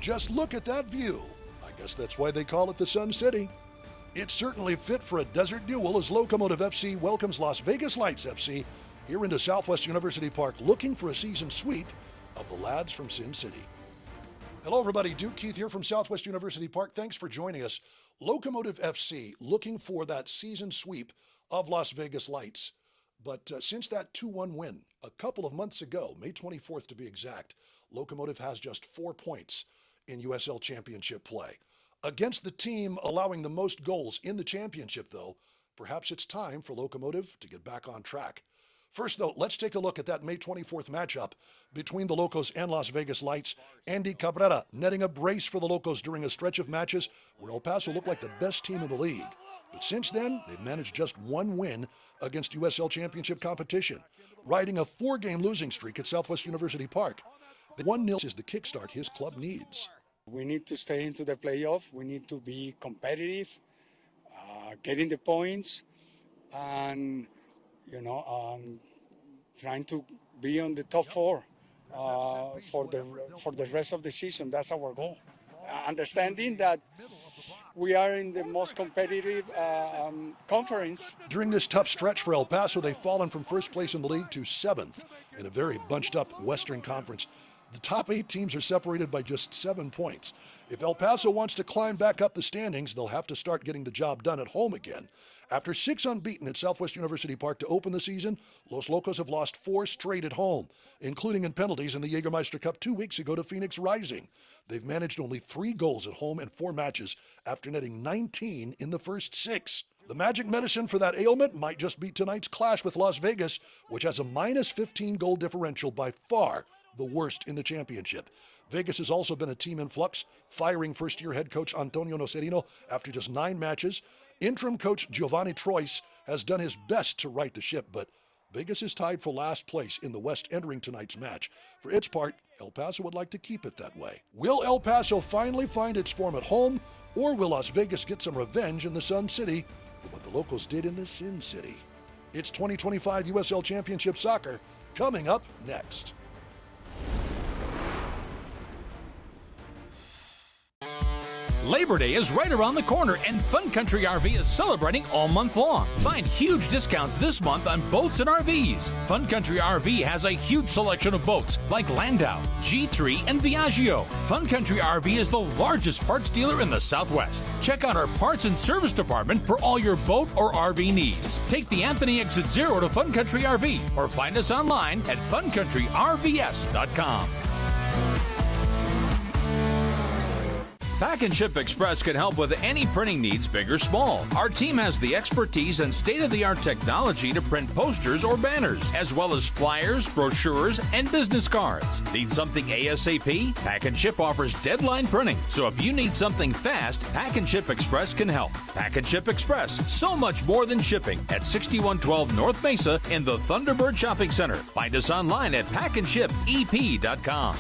Just look at that view. I guess that's why they call it the Sun City. It's certainly fit for a desert duel as Locomotive FC welcomes Las Vegas Lights FC here into Southwest University Park, looking for a season sweep of the lads from Sin City. Hello everybody, Duke Keith here from Southwest University Park. Thanks for joining us. Locomotive FC looking for that season sweep of Las Vegas Lights. But since that 2-1 win a couple of months ago, May 24th to be exact, Locomotive has just 4 points in USL Championship play. Against the team allowing the most goals in the championship, though, perhaps it's time for Locomotive to get back on track. First, though, let's take a look at that May 24th matchup between the Locos and Las Vegas Lights. Andy Cabrera netting a brace for the Locos during a stretch of matches where El Paso looked like the best team in the league. But since then, they've managed just 1 win against USL Championship competition, riding a 4-game losing streak at Southwest University Park. The 1-0 is the kickstart his club needs. We need to stay into the playoff. We need to be competitive, getting the points, and trying to be on the top 4 for the rest of the season. That's our goal. Understanding that we are in the most competitive conference. During this tough stretch for El Paso, they've fallen from first place in the league to 7th in a very bunched-up Western Conference. The top 8 teams are separated by just 7 points. If El Paso wants to climb back up the standings, they'll have to start getting the job done at home again. After 6 unbeaten at Southwest University Park to open the season, Los Locos have lost 4 straight at home, including in penalties in the Jägermeister Cup 2 weeks ago to Phoenix Rising. They've managed only 3 goals at home in 4 matches after netting 19 in the first 6. The magic medicine for that ailment might just be tonight's clash with Las Vegas, which has a minus 15 goal differential, by far the worst in the championship. Vegas has also been a team in flux, firing first-year head coach Antonio Nocerino after just 9 matches. Interim coach Giovanni Trois has done his best to right the ship, but Vegas is tied for last place in the West entering tonight's match. For its part, El Paso would like to keep it that way. Will El Paso finally find its form at home, or will Las Vegas get some revenge in the Sun City for what the Locos did in the Sin City? It's 2025 USL Championship Soccer coming up next. Labor Day is right around the corner, and Fun Country RV is celebrating all month long. Find huge discounts this month on boats and RVs. Fun Country RV has a huge selection of boats like Landau, G3, and Viaggio. Fun Country RV is the largest parts dealer in the Southwest. Check out our parts and service department for all your boat or RV needs. Take the Anthony Exit 0 to Fun Country RV or find us online at funcountryrvs.com. Pack and Ship Express can help with any printing needs, big or small. Our team has the expertise and state-of-the-art technology to print posters or banners, as well as flyers, brochures, and business cards. Need something ASAP? Pack and Ship offers deadline printing, so if you need something fast, Pack and Ship Express can help. Pack and Ship Express, so much more than shipping, at 6112 North Mesa in the Thunderbird Shopping Center. Find us online at packandshipep.com.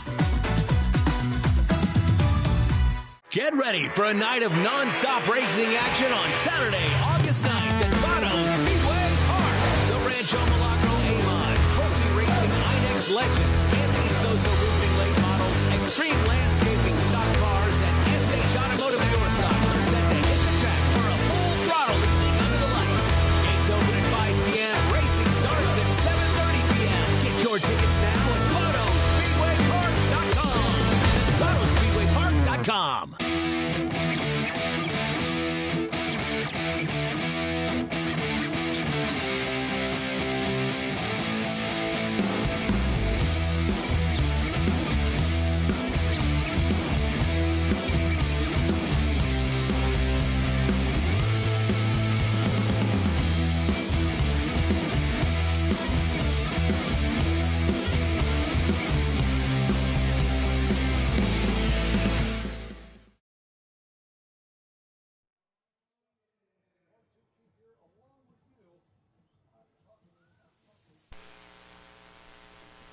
Get ready for a night of non-stop racing action on Saturday, August 9th at Paso Speedway Park. The Rancho Milagro A-Mods, Procy Racing INEX Legends, Anthony Sosa Roofing Late Models, Extreme Landscaping Stock Cars, and SH Automotive Pure Stocks are set to hit the track for a full throttle evening under the lights. Gates open at 5 p.m. Racing starts at 7:30 p.m. Get your tickets now at PasoSpeedwayPark.com. PasoSpeedwayPark.com.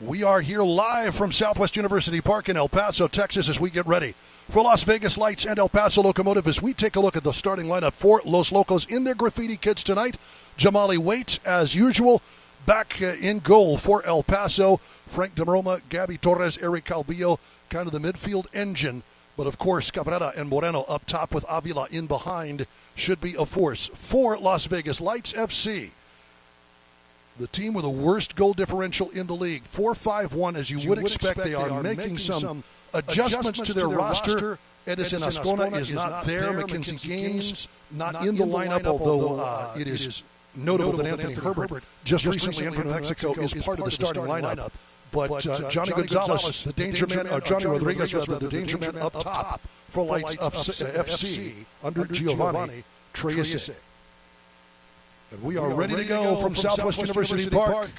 We are here live from Southwest University Park in El Paso, Texas, as we get ready for Las Vegas Lights and El Paso Locomotive as we take a look at the starting lineup for Los Locos in their graffiti kits tonight. Jamali Waite, as usual, back in goal for El Paso. Frank DeMaroma, Gabby Torres, Eric Calvillo, kind of the midfield engine But of course, Cabrera and Moreno up top with Avila in behind should be a force. For Las Vegas Lights FC, the team with the worst goal differential in the league, 4-5-1, as you would expect. They are making some adjustments to their roster. Edison Ascona is not there. Mackenzie Gaines not in the lineup, although it is notable that Anthony Herbert, just recently in from Mexico, is part of the starting lineup. But Johnny Gonzalez, the danger man, or Johnny Rodriguez, rather, the danger man up top for Lights FC under Giovanni Treyese. And we are ready to go from Southwest University Park.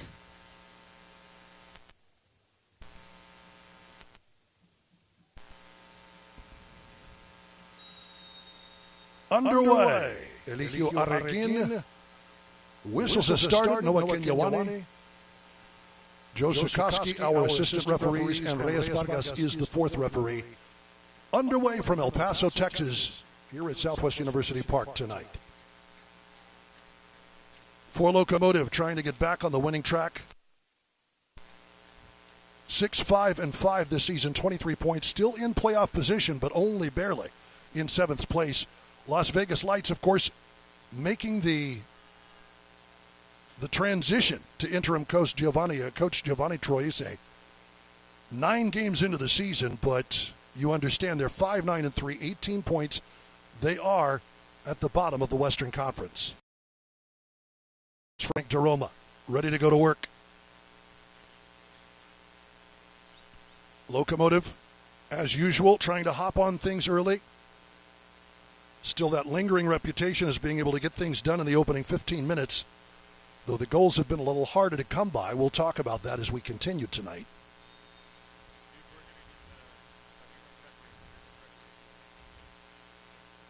Underway. Eligio Arreguin whistles a start. Noah Kenyawani. Joe Sukoski, our assistant referees, and Reyes Vargas is the fourth referee. Underway from El Paso, Texas, here at Southwest University Park tonight. For Locomotive, trying to get back on the winning track. 6-5-5 this season, 23 points, still in playoff position, but only barely in 7th place. Las Vegas Lights, of course, making the transition to interim coach Giovanni Treyese. 9 games into the season, but you understand they're 5-9-3, 18 points. They are at the bottom of the Western Conference. Frank DeRoma, ready to go to work. Locomotive, as usual, trying to hop on things early. Still that lingering reputation as being able to get things done in the opening 15 minutes. Though the goals have been a little harder to come by. We'll talk about that as we continue tonight.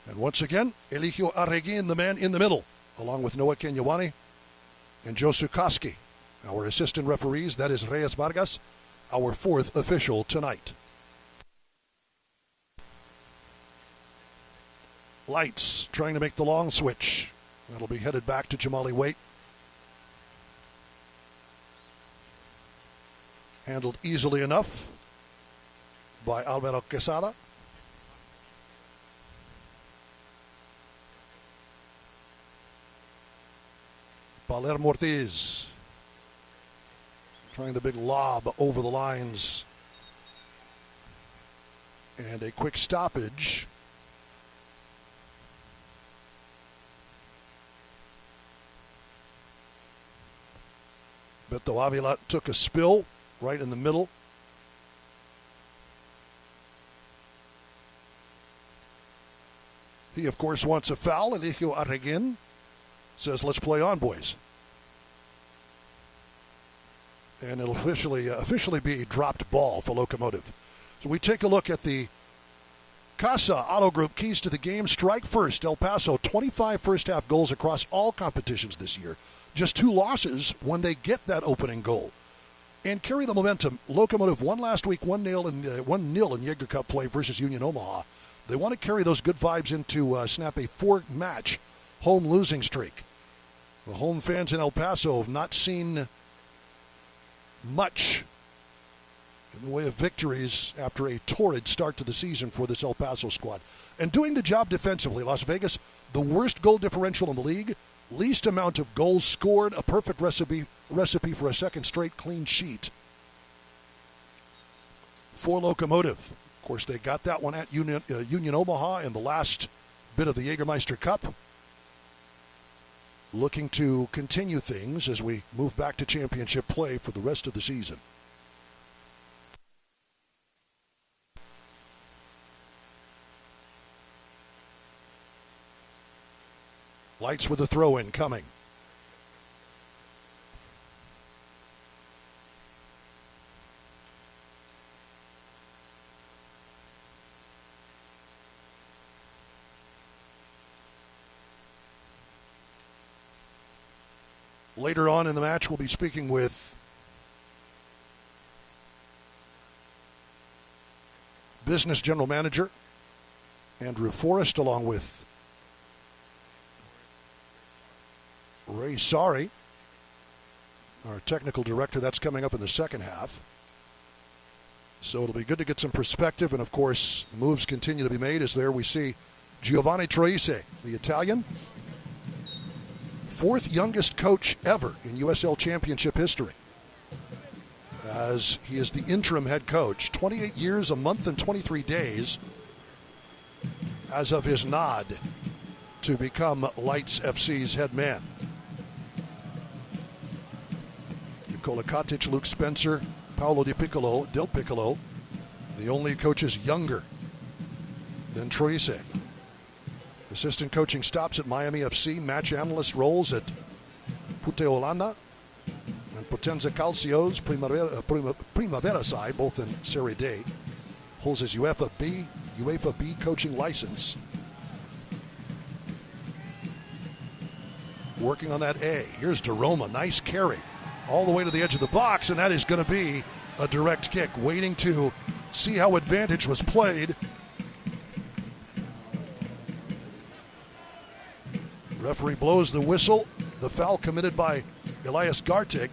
And once again, Eligio Arreguin, the man in the middle, along with Noah Kenyawani and Joe Sukoski, our assistant referees. That is Reyes Vargas, our fourth official tonight. Lights trying to make the long switch. That'll be headed back to Jamali Waite. Handled easily enough by Alvaro Quesada. Palermo Ortiz trying the big lob over the lines. And a quick stoppage. Beto Avila took a spill right in the middle. He, of course, wants a foul. Eligio Arreguin says, let's play on, boys. And it'll officially be a dropped ball for Locomotive. So we take a look at the Casa Auto Group keys to the game. Strike first, El Paso, 25 first-half goals across all competitions this year. Just 2 losses when they get that opening goal. And carry the momentum. Locomotive won last week 1-0 in Jaeger Cup play versus Union Omaha. They want to carry those good vibes into snap a 4-match home losing streak. The home fans in El Paso have not seen much in the way of victories after a torrid start to the season for this El Paso squad. And doing the job defensively. Las Vegas, the worst goal differential in the league, least amount of goals scored, a perfect recipe for a second straight clean sheet for Locomotive. Of course, they got that one at Union Omaha in the last bit of the Jägermeister Cup. Looking to continue things as we move back to championship play for the rest of the season. Lights with a throw-in coming. Later on in the match, we'll be speaking with business general manager Andrew Forrest, along with Ray Sari, our technical director. That's coming up in the second half. So it'll be good to get some perspective, and of course, moves continue to be made as there we see Giovanni Troisi, the Italian, fourth youngest coach ever in USL Championship history, as he is the interim head coach. 28 years, a month, and 23 days as of his nod to become Lights FC's head man. Nikola Katic, Luke Spencer, Paolo Del Piccolo, the only coaches younger than Troisi. Assistant coaching stops at Miami FC, match analyst roles at Puteolana and Potenza Calcio's Primavera side, both in Serie D. Holds his UEFA B coaching license. Working on that A. Here's DeRoma, nice carry all the way to the edge of the box, and that is going to be a direct kick. Waiting to see how advantage was played. Referee blows the whistle. The foul committed by Elias Gartig.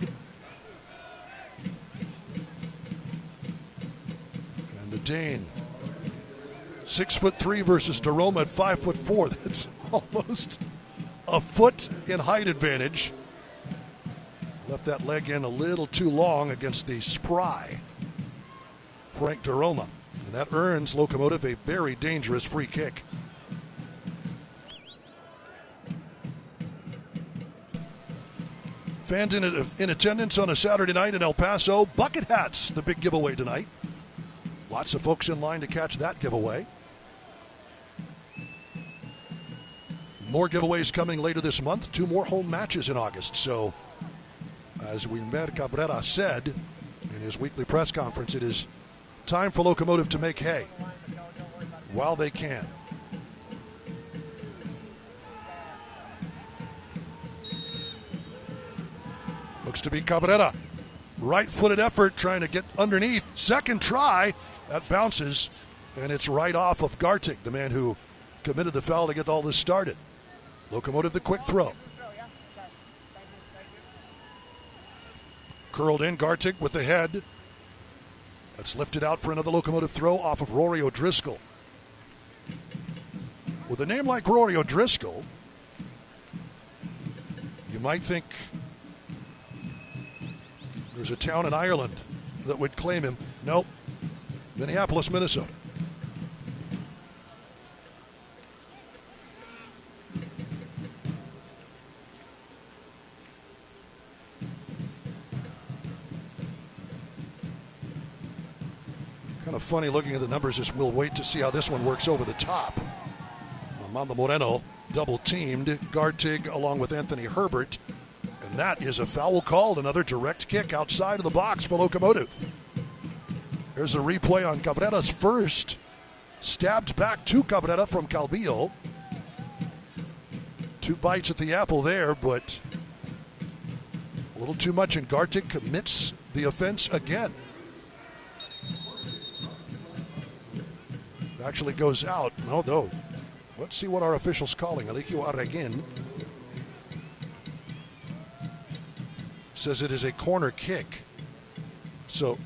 And the Dane, 6'3" versus DeRoma at 5'4". That's almost a foot in height advantage. Left that leg in a little too long against the spry Frank DeRoma. And that earns Locomotive a very dangerous free kick. Fans in attendance on a Saturday night in El Paso. Bucket hats, the big giveaway tonight. Lots of folks in line to catch that giveaway. More giveaways coming later this month. 2 more home matches in August. So, as Wilmer Cabrera said in his weekly press conference, it is time for Locomotive to make hay while they can. Looks to be Cabrera. Right-footed effort trying to get underneath. Second try. That bounces, and it's right off of Gartig, the man who committed the foul to get all this started. Locomotive the quick throw. Curled in, Gartig with the head. That's lifted out for another Locomotive throw off of Rory O'Driscoll. With a name like Rory O'Driscoll, you might think there's a town in Ireland that would claim him. Nope. Minneapolis, Minnesota. Kind of funny looking at the numbers as we'll wait to see how this one works over the top. Armando Moreno double teamed Gartig along with Anthony Herbert. And that is a foul called. Another direct kick outside of the box for Locomotive. There's a replay on Cabrera's first. Stabbed back to Cabrera from Calvillo. 2 bites at the apple there, but a little too much, and Gartig commits the offense again. It actually goes out. No. Let's see what our official's calling. Eligio Arreguin says it is a corner kick. So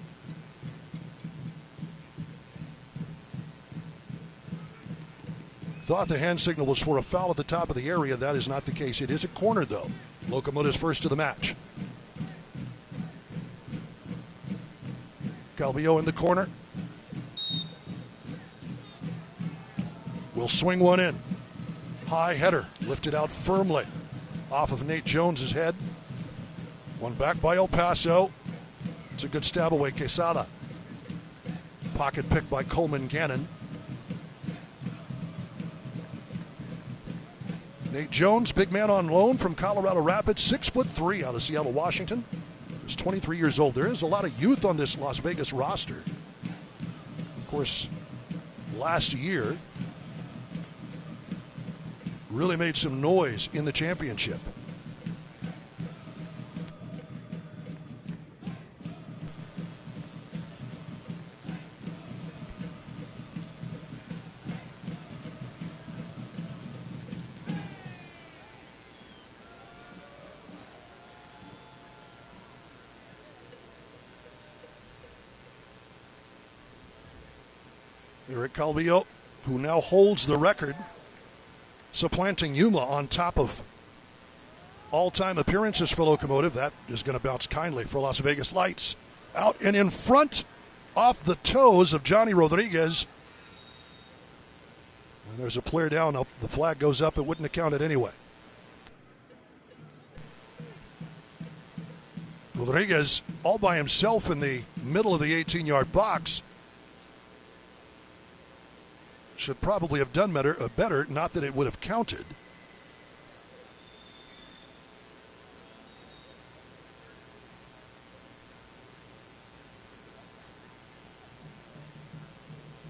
thought the hand signal was for a foul at the top of the area. That is not the case. It is a corner, though. Locomotive's first of the match. Calvillo in the corner. Will swing one in. High header, lifted out firmly off of Nate Jones's head. One back by El Paso. It's a good stab away, Quesada. Pocket pick by Coleman Gannon. Nate Jones, big man on loan from Colorado Rapids, 6'3" out of Seattle, Washington. He's 23 years old. There is a lot of youth on this Las Vegas roster. Of course, last year really made some noise in the championship. Eric Calvillo, who now holds the record, supplanting Yuma on top of all-time appearances for Locomotive. That is going to bounce kindly for Las Vegas Lights. Out and in front, off the toes of Johnny Rodriguez. And there's a player down. The flag goes up. It wouldn't have counted anyway. Rodriguez all by himself in the middle of the 18-yard box. Should probably have done better, not that it would have counted.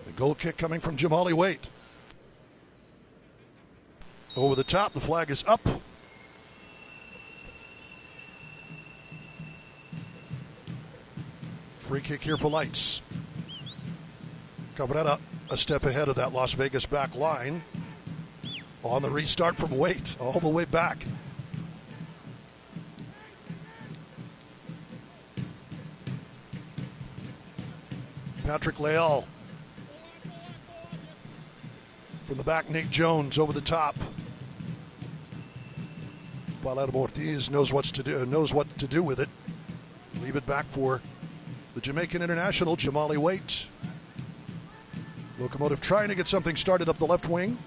The goal kick coming from Jamali Waite. Over the top, the flag is up. Free kick here for Lights. Cabrera a step ahead of that Las Vegas back line. On the restart from Waite, all the way back. Patrick Leal. From the back, Nate Jones over the top. Palermo Ortiz knows what to do with it. Leave it back for the Jamaican international, Jamali Waite. Locomotive trying to get something started up the left wing.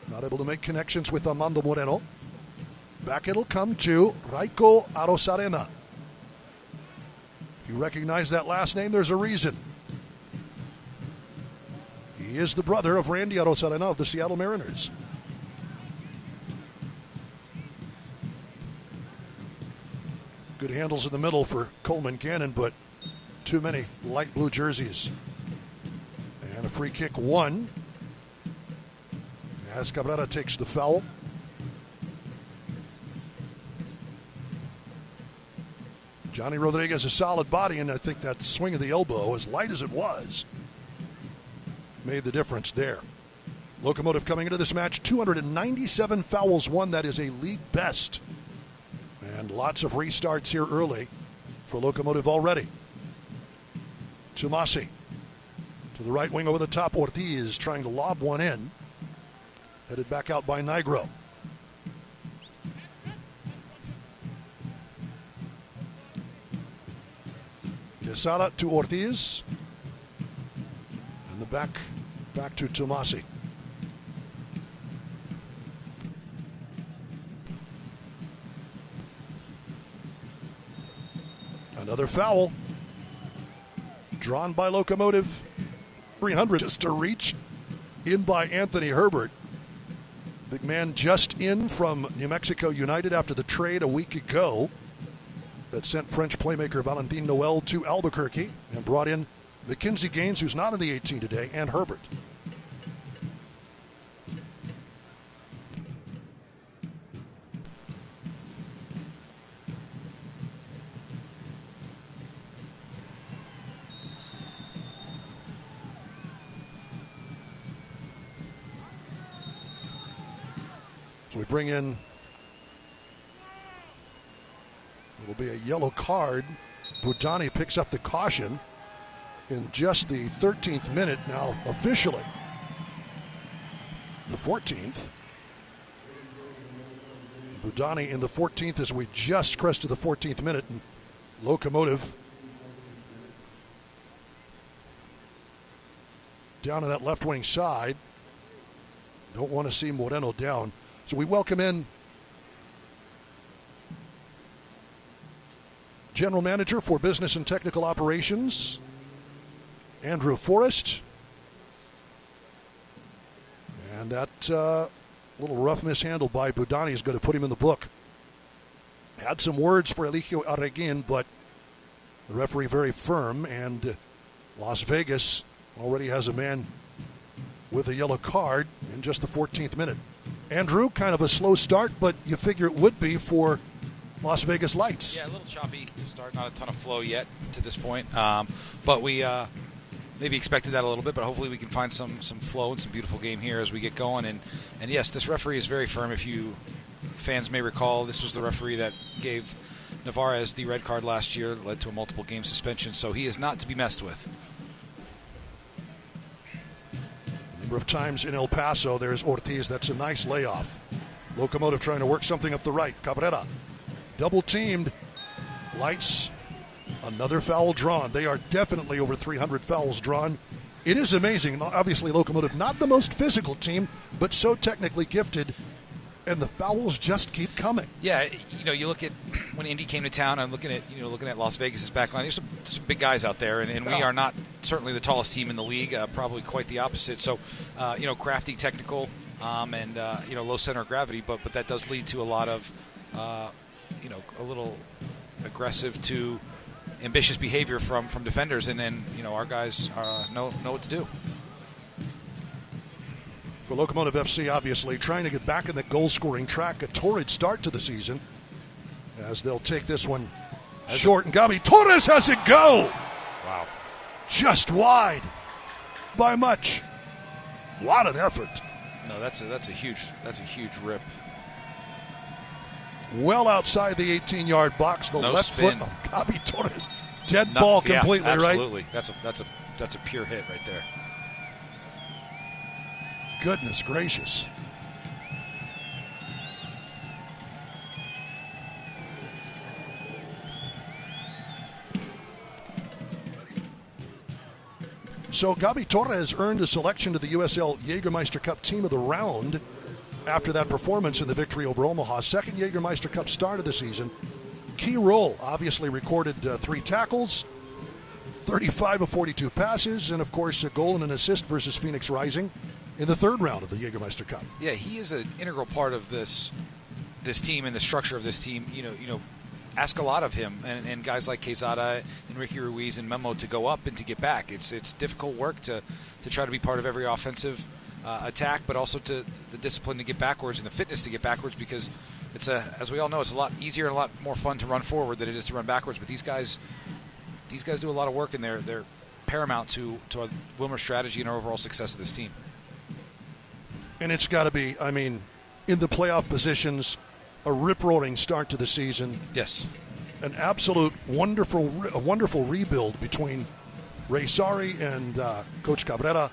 Not able to make connections with Armando Moreno. Back it'll come to Raiko Arosarena. If you recognize that last name, there's a reason. He is the brother of Randy Arosarena of the Seattle Mariners. Good handles in the middle for Coleman Cannon, but too many light blue jerseys. And a free kick won as Cabrera takes the foul. Johnny Rodriguez, a solid body, and I think that swing of the elbow, as light as it was, made the difference there. Locomotive coming into this match, 297 fouls won. That is a league best. And lots of restarts here early for Locomotive already. Tumasi to the right wing over the top. Ortiz trying to lob one in. Headed back out by Nigro. Quesada to Ortiz. And the back to Tumasi. Another foul. Drawn by Locomotive. 300 just to reach in by Anthony Herbert. Big man just in from New Mexico United after the trade a week ago that sent French playmaker Valentin Noel to Albuquerque and brought in Mackenzie Gaines, who's not in the 18 today, and Herbert. So we bring in, it will be a yellow card. Budani picks up the caution in just the 13th minute, now officially the 14th. Budani in the 14th as we just crested the 14th minute, and Locomotive down on that left wing side. Don't want to see Moreno down. So we welcome in General Manager for Business and Technical Operations, Andrew Forrest. And that little rough mishandle by Budani is going to put him in the book. Had some words for Eligio Arreguin, but the referee very firm, and Las Vegas already has a man with a yellow card in just the 14th minute. Andrew, kind of a slow start, but you figure it would be for Las Vegas Lights. Yeah, a little choppy to start, not a ton of flow yet to this point. But we maybe expected that a little bit, but hopefully we can find some flow and some beautiful game here as we get going. And yes, this referee is very firm. If you fans may recall, this was the referee that gave Navarez the red card last year, led to a multiple game suspension, so he is not to be messed with. number of times in El Paso. There's Ortiz. That's a nice layoff. Locomotive trying to work something up the right. Cabrera double teamed. Lights. Another foul drawn. They are definitely over 300 fouls drawn. It is amazing. Obviously, Locomotive not the most physical team, but so technically gifted, and the fouls just keep coming. Yeah, you look at when Indy came to town. I'm looking at Las Vegas's backline. There's some big guys out there, and we are not certainly the tallest team in the league. Probably quite the opposite. So, crafty, technical, and low center of gravity. But that does lead to a lot of, a little aggressive to ambitious behavior from defenders, and then our guys know what to do. For Locomotive FC, obviously trying to get back in the goal-scoring track, a torrid start to the season, as they'll take this one short, and Gabi Torres has it go. Wow, just wide by much. What an effort! No, that's a huge rip. Well outside the 18-yard box, the left spin. foot of Gabi Torres. Dead ball completely, absolutely. right? Absolutely. That's a pure hit right there. Goodness gracious. So Gabi Torres earned a selection to the USL Jägermeister Cup Team of the Round after that performance in the victory over Omaha. Second Jägermeister Cup start of the season. Key role, obviously recorded 3 tackles, 35 of 42 passes, and of course a goal and an assist versus Phoenix Rising in the third round of the Jägermeister Cup. Yeah, he is an integral part of this team and the structure of this team. Ask a lot of him and guys like Quezada and Ricky Ruiz and Memo to go up and to get back. It's difficult work to try to be part of every offensive attack, but also to the discipline to get backwards and the fitness to get backwards, because as we all know, it's a lot easier and a lot more fun to run forward than it is to run backwards. But these guys do a lot of work, and they're paramount to our Wilmer strategy and our overall success of this team. And it's got to be, in the playoff positions, a rip-roaring start to the season. Yes. An absolute wonderful rebuild between Ray Sari and Coach Cabrera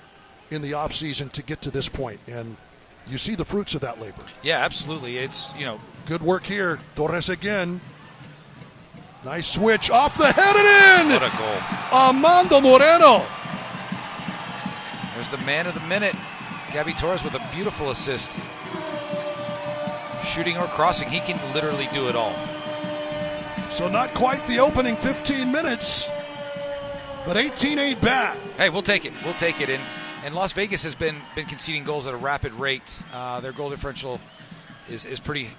in the offseason to get to this point. And you see the fruits of that labor. Yeah, absolutely. It's, good work here. Torres again. Nice switch. Off the head and in! What a goal. Armando Moreno. There's the man of the minute. Gabi Torres with a beautiful assist. Shooting or crossing, he can literally do it all. So not quite the opening 15 minutes, but 18 bad. Hey, we'll take it. We'll take it. And Las Vegas has been conceding goals at a rapid rate. Their goal differential is pretty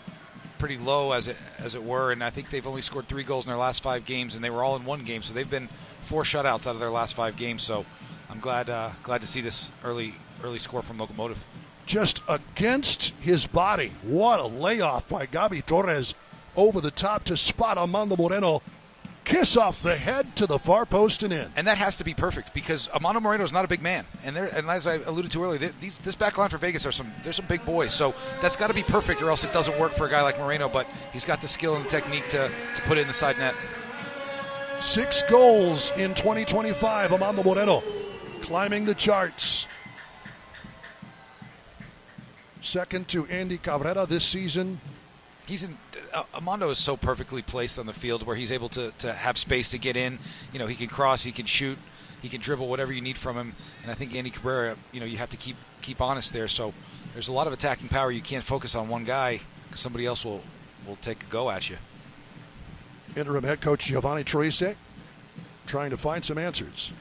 low, as it were, and I think they've only scored 3 goals in their last 5 games, and they were all in one game. So they've been 4 shutouts out of their last 5 games. So I'm glad to see this early score from Locomotive. Just against his body. What a layoff by Gabi Torres over the top to spot Armando Moreno. Kiss off the head to the far post and in. And that has to be perfect, because Armando Moreno is not a big man. And as I alluded to earlier, this back line for Vegas there's some big boys. So that's got to be perfect, or else it doesn't work for a guy like Moreno. But he's got the skill and the technique to put it in the side net. 6 goals in 2025. Armando Moreno climbing the charts. Second to Andy Cabrera this season. Armando is so perfectly placed on the field where he's able to have space to get in. He can cross, he can shoot, he can dribble, whatever you need from him. And I think Andy Cabrera, you have to keep honest there. So there's a lot of attacking power. You can't focus on one guy, because somebody else will take a go at you. Interim head coach Giovanni Troise trying to find some answers.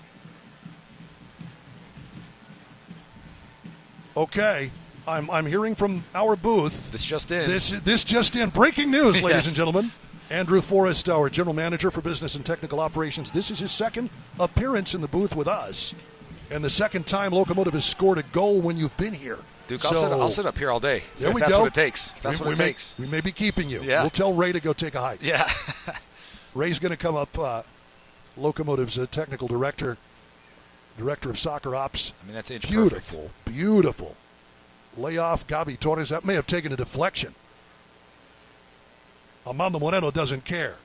Okay. I'm hearing from our booth. This just in. This just in. Breaking news, ladies and gentlemen. Andrew Forrest, our general manager for business and technical operations. This is his second appearance in the booth with us, and the second time Locomotive has scored a goal when you've been here. Duke, I'll sit up here all day. There we that's go. What it takes. That's what it takes. We may be keeping you. Yeah. We'll tell Ray to go take a hike. Yeah. Ray's going to come up, Locomotive's technical director of soccer ops. That's inch beautiful, perfect. Beautiful. Layoff Gabi Torres. That may have taken a deflection. Armando Moreno doesn't care.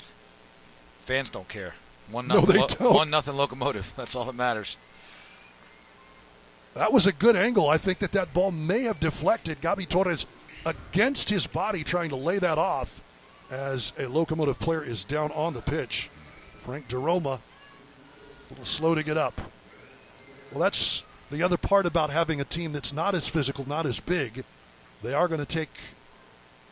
Fans don't care. 1-0. No, they don't. 1-0 Locomotive. That's all that matters. That was a good angle. I think that ball may have deflected. Gabi Torres against his body trying to lay that off as a Locomotive player is down on the pitch. Frank DeRoma, a little slow to get up. Well, that's the other part about having a team that's not as physical, not as big. They are going to take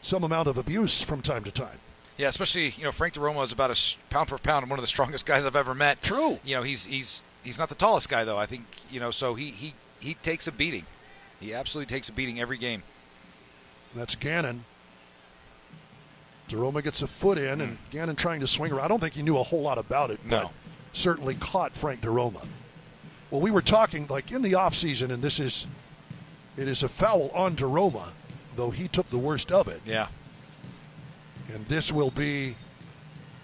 some amount of abuse from time to time. Yeah, especially, Frank DeRoma is about a pound for pound one of the strongest guys I've ever met. True. He's not the tallest guy, though. I think, so he takes a beating. He absolutely takes a beating every game. That's Gannon. DeRoma gets a foot in, and Gannon trying to swing her. I don't think he knew a whole lot about it, but certainly caught Frank DeRoma. Well, we were talking, like, in the offseason, and it is a foul on DeRoma, though he took the worst of it. Yeah. And this will be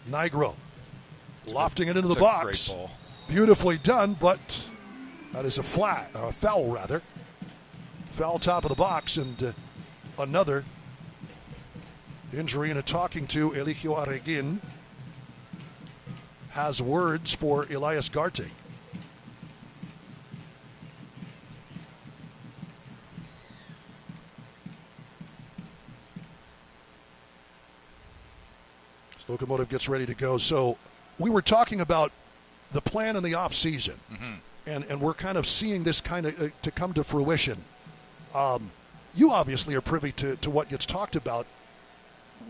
Nigro lofting it into the box. Great ball. Beautifully done, but that is a foul rather. Foul top of the box, and another injury and a talking to. Eligio Arreguin has words for Elias Garte. Locomotive gets ready to go. So we were talking about the plan in the off season, and we're kind of seeing this kind of to come to fruition. You obviously are privy to what gets talked about.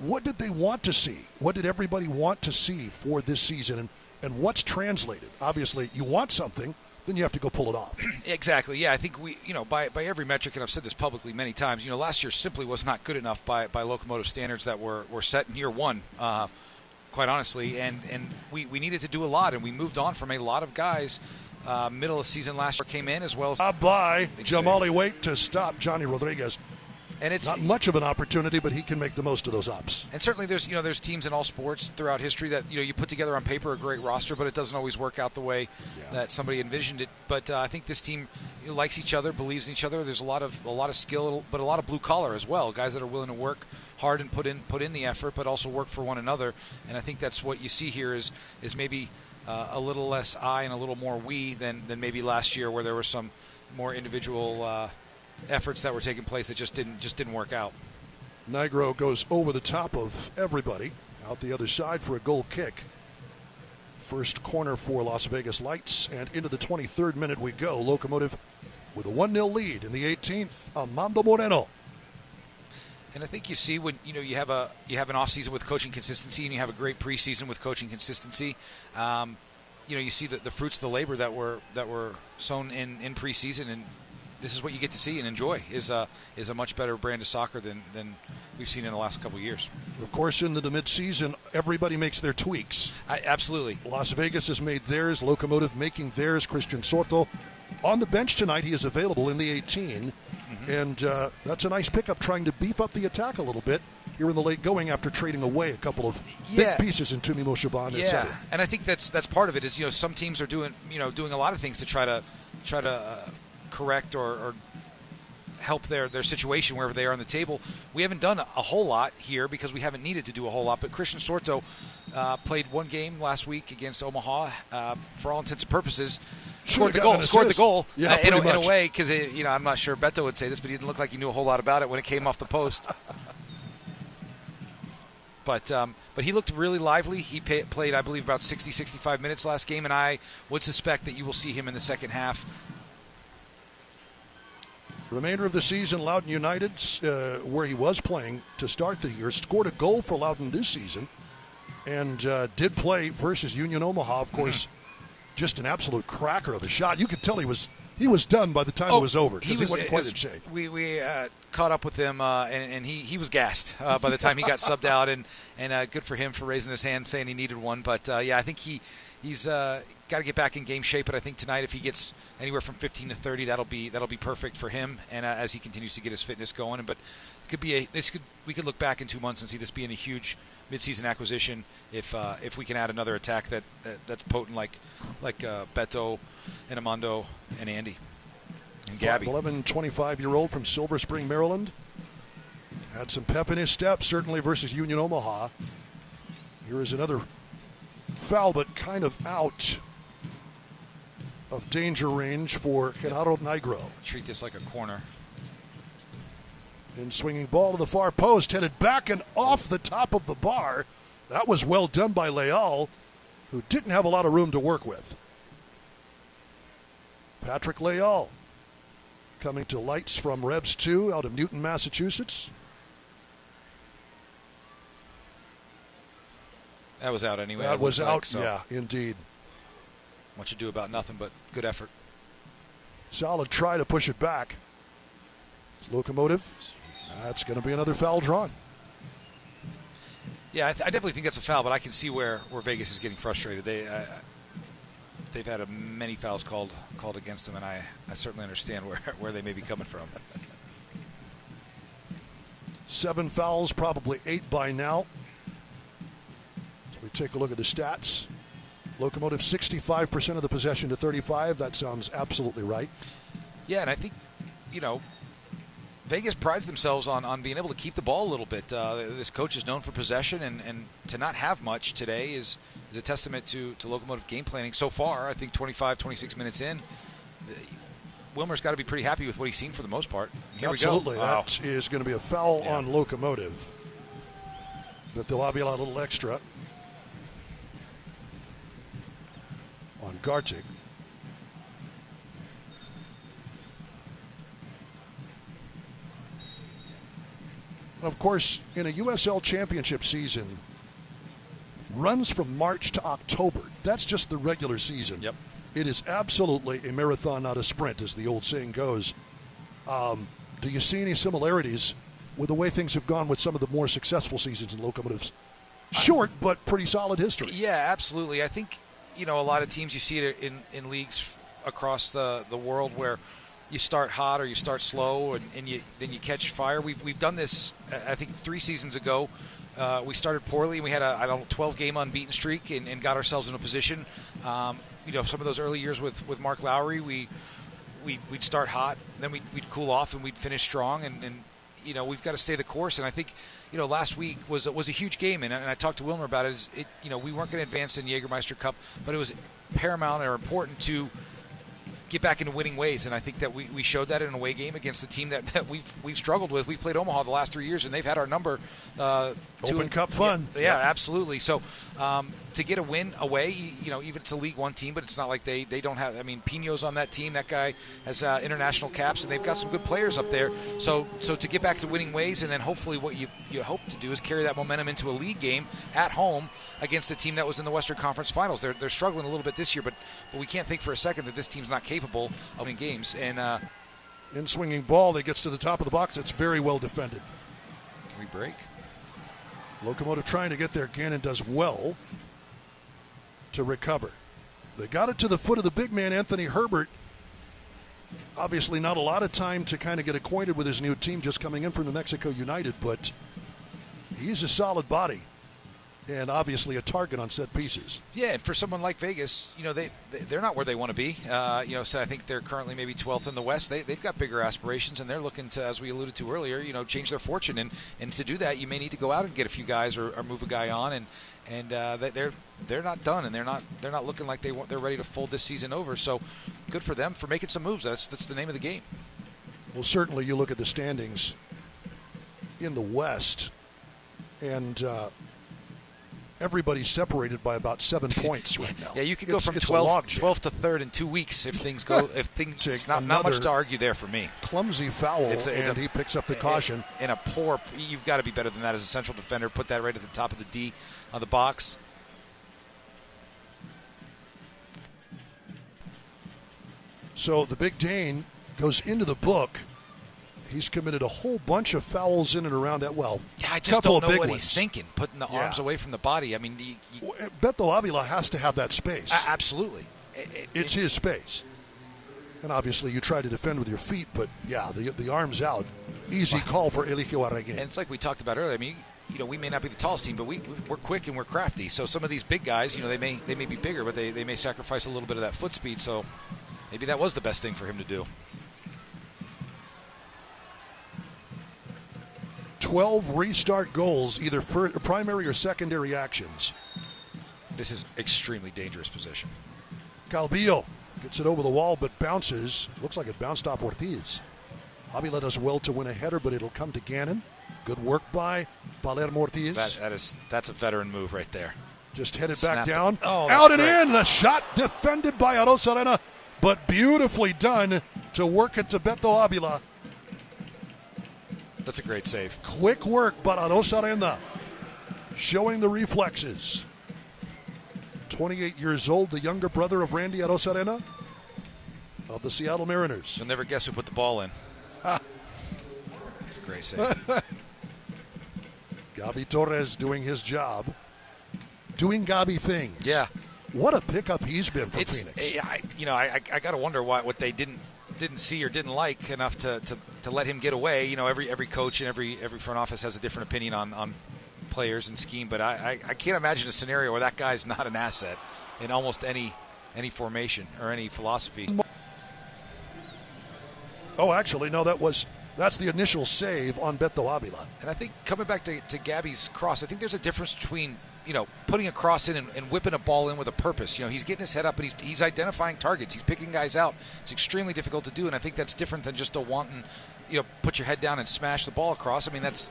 What did they want to see? What did everybody want to see for this season, and what's translated? Obviously, you want something, then you have to go pull it off. Exactly. Yeah, I think we, by every metric, and I've said this publicly many times, last year simply was not good enough by Locomotive standards that were set in year one. Quite honestly, and we needed to do a lot, and we moved on from a lot of guys. Middle of the season last year came in as well as by Jamali Waite to stop Johnny Rodriguez. And it's not much of an opportunity, but he can make the most of those ups. And certainly there's teams in all sports throughout history that you put together on paper a great roster, but it doesn't always work out the way that somebody envisioned it. But I think this team likes each other, believes in each other. There's a lot of skill, but a lot of blue collar as well. Guys that are willing to work hard and put in the effort, but also work for one another. And I think that's what you see here is maybe a little less I and a little more we than maybe last year, where there were some more individual efforts that were taking place that just didn't work out. Nigro goes over the top of everybody out the other side for a goal kick. First corner for Las Vegas Lights, and into the 23rd minute we go. Locomotive with a 1-0 lead in the 18th. Armando Moreno. And I think you see when you have an off season with coaching consistency, and you have a great preseason with coaching consistency. You see the fruits of the labor that were sown in preseason, and this is what you get to see and enjoy is a much better brand of soccer than we've seen in the last couple of years. Of course, into the midseason, everybody makes their tweaks. Absolutely. Las Vegas has made theirs. Locomotive making theirs. Christian Soto on the bench tonight. He is available in the 18. And that's a nice pickup, trying to beef up the attack a little bit here in the late going after trading away a couple of big pieces in Tumi Moshaban, etc. And I think that's part of it. Is some teams are doing a lot of things to try to correct or help their situation wherever they are on the table. We haven't done a whole lot here because we haven't needed to do a whole lot. But Christian Soto played one game last week against Omaha. For all intents and purposes, scored the goal in a way, because I'm not sure Beto would say this, but he didn't look like he knew a whole lot about it when it came off the post. But he looked really lively. He played, I believe, about 65 minutes last game, and I would suspect that you will see him in the second half. Remainder of the season, Loudoun United, where he was playing to start the year, scored a goal for Loudoun this season, and did play versus Union Omaha. Of course, just an absolute cracker of a shot. You could tell he was done by the time it was over, because he wasn't quite in shape. We caught up with him, and he was gassed by the time he got subbed out, and good for him for raising his hand saying he needed one. But I think he's got to get back in game shape. But I think tonight, if he gets anywhere from 15 to 30, that'll be perfect for him. And as he continues to get his fitness going, but we could look back in 2 months and see this being a huge midseason acquisition if we can add another attack that's potent like Beto and Armando and Andy and Gabby. 25-year-old from Silver Spring, Maryland. Had some pep in his step, certainly versus Union Omaha. Here is another foul, but kind of out. of danger range for Genaro Negro. Treat this like a corner. In swinging ball to the far post, headed back and off the top of the bar. That was well done by Leal, who didn't have a lot of room to work with. Patrick Leal coming to lights from Rebs 2 out of Newton, Massachusetts. That was out anyway. That was out, like, so yeah, indeed. Much ado about nothing, but good effort. Solid try to push it back. It's Locomotive. That's going to be another foul drawn. Yeah, I definitely think that's a foul, but I can see where Vegas is getting frustrated. They've had many fouls called against them, and I certainly understand where they may be coming from. 7 fouls, probably 8 by now. We take a look at the stats. Locomotive 65% of the possession to 35. That sounds absolutely right. Yeah, and I think, Vegas prides themselves on being able to keep the ball a little bit. This coach is known for possession, and to not have much today is a testament to Locomotive game planning so far. I think 25, 26 minutes in, Wilmer's got to be pretty happy with what he's seen for the most part. Here Absolutely. we go. Wow. That is going to be a foul on Locomotive. But they'll have a little extra on Gartig. Of course, in a USL Championship season, runs from March to October. That's just the regular season. Yep. It is absolutely a marathon, not a sprint, as the old saying goes. Do you see any similarities with the way things have gone with some of the more successful seasons in Locomotive's short but pretty solid history? Yeah, absolutely. I think, a lot of teams, you see it in leagues across the world where you start hot or you start slow and then you catch fire. We've done this, I think, 3 seasons ago. We started poorly and we had a 12-game unbeaten streak and got ourselves in a position. Some of those early years with Mark Lowry, we'd start hot, then we'd cool off and we'd finish strong. And we've got to stay the course. And I think, last week was a huge game, and I talked to Wilmer about it. We weren't going to advance in Jägermeister Cup, but it was paramount or important to get back into winning ways, and I think that we showed that in an away game against a team that we've struggled with. We played Omaha the last 3 years, and they've had our number. Open Cup fun. Yeah, absolutely. So to get a win away, even it's a League One team, but it's not like they don't have. I mean, Pino's on that team. That guy has international caps, and they've got some good players up there. So to get back to winning ways, and then hopefully what you hope to do is carry that momentum into a league game at home against a team that was in the Western Conference Finals. They're struggling a little bit this year, but we can't think for a second that this team's not capable of winning games. And in swinging ball that gets to the top of the box, it's very well defended. Can we break? Locomotive trying to get there. Gannon does well to recover. They got it to the foot of the big man, Anthony Herbert. Obviously not a lot of time to kind of get acquainted with his new team, just coming in from New Mexico United, but he's a solid body and obviously a target on set pieces. Yeah, and for someone like Vegas, they're not where they want to be. So I think they're currently maybe 12th in the West. They've got bigger aspirations, and they're looking to, as we alluded to earlier, change their fortune. And to do that, you may need to go out and get a few guys or move a guy on. And they're not done, and they're not looking like they're ready to fold this season over. So good for them for making some moves. That's the name of the game. Well, certainly you look at the standings in the West, and everybody's separated by about 7 points right now. Yeah, you could go from 12 to 3rd in 2 weeks if things go. Not much to argue there for me. Clumsy foul, and he picks up the caution. In a poor, you've got to be better than that as a central defender. Put that right at the top of the D on the box. So the Big Dane goes into the book. He's committed a whole bunch of fouls in and around that. Well, yeah, I just don't know what he's thinking, putting the arms away from the body. I mean, Beto Avila has to have that space. Absolutely. It's his space. And obviously you try to defend with your feet, but yeah, the arms out. Easy call for Eligio Arreguin. And it's like we talked about earlier. I mean, we may not be the tallest team, but we're quick and we're crafty. So some of these big guys, they may be bigger, but they may sacrifice a little bit of that foot speed. So maybe that was the best thing for him to do. 12 restart goals, either for primary or secondary actions. This is extremely dangerous position. Calvillo Gets it over the wall, but bounces. Looks like it bounced off Ortiz. Avila does well to win a header, but it'll come to Gannon. Good work by Palermo Ortiz. That's a veteran move right there. Just headed back down. Oh, out and great. in. The shot defended by Arosarena, but beautifully done to work it to Beto Avila. That's a great save. Quick work, but Arosarena showing the reflexes. 28 years old, the younger brother of Randy Arosarena of the Seattle Mariners. You'll never guess who put the ball in. It's a great save. Gabi Torres doing his job. Doing Gabi things. Yeah. What a pickup he's been for Phoenix. I got to wonder what they didn't see or didn't like enough to let him get away. Every coach and every front office has a different opinion on players and scheme, but I can't imagine a scenario where that guy's not an asset in almost any formation or any philosophy. Oh, actually, no, that's the initial save on Beto Avila. And I think coming back to Gabi's cross, I think there's a difference between putting a cross in and whipping a ball in with a purpose. He's getting his head up and he's identifying targets. He's picking guys out. It's extremely difficult to do, and I think that's different than just a wanton, put your head down and smash the ball across. I mean, that's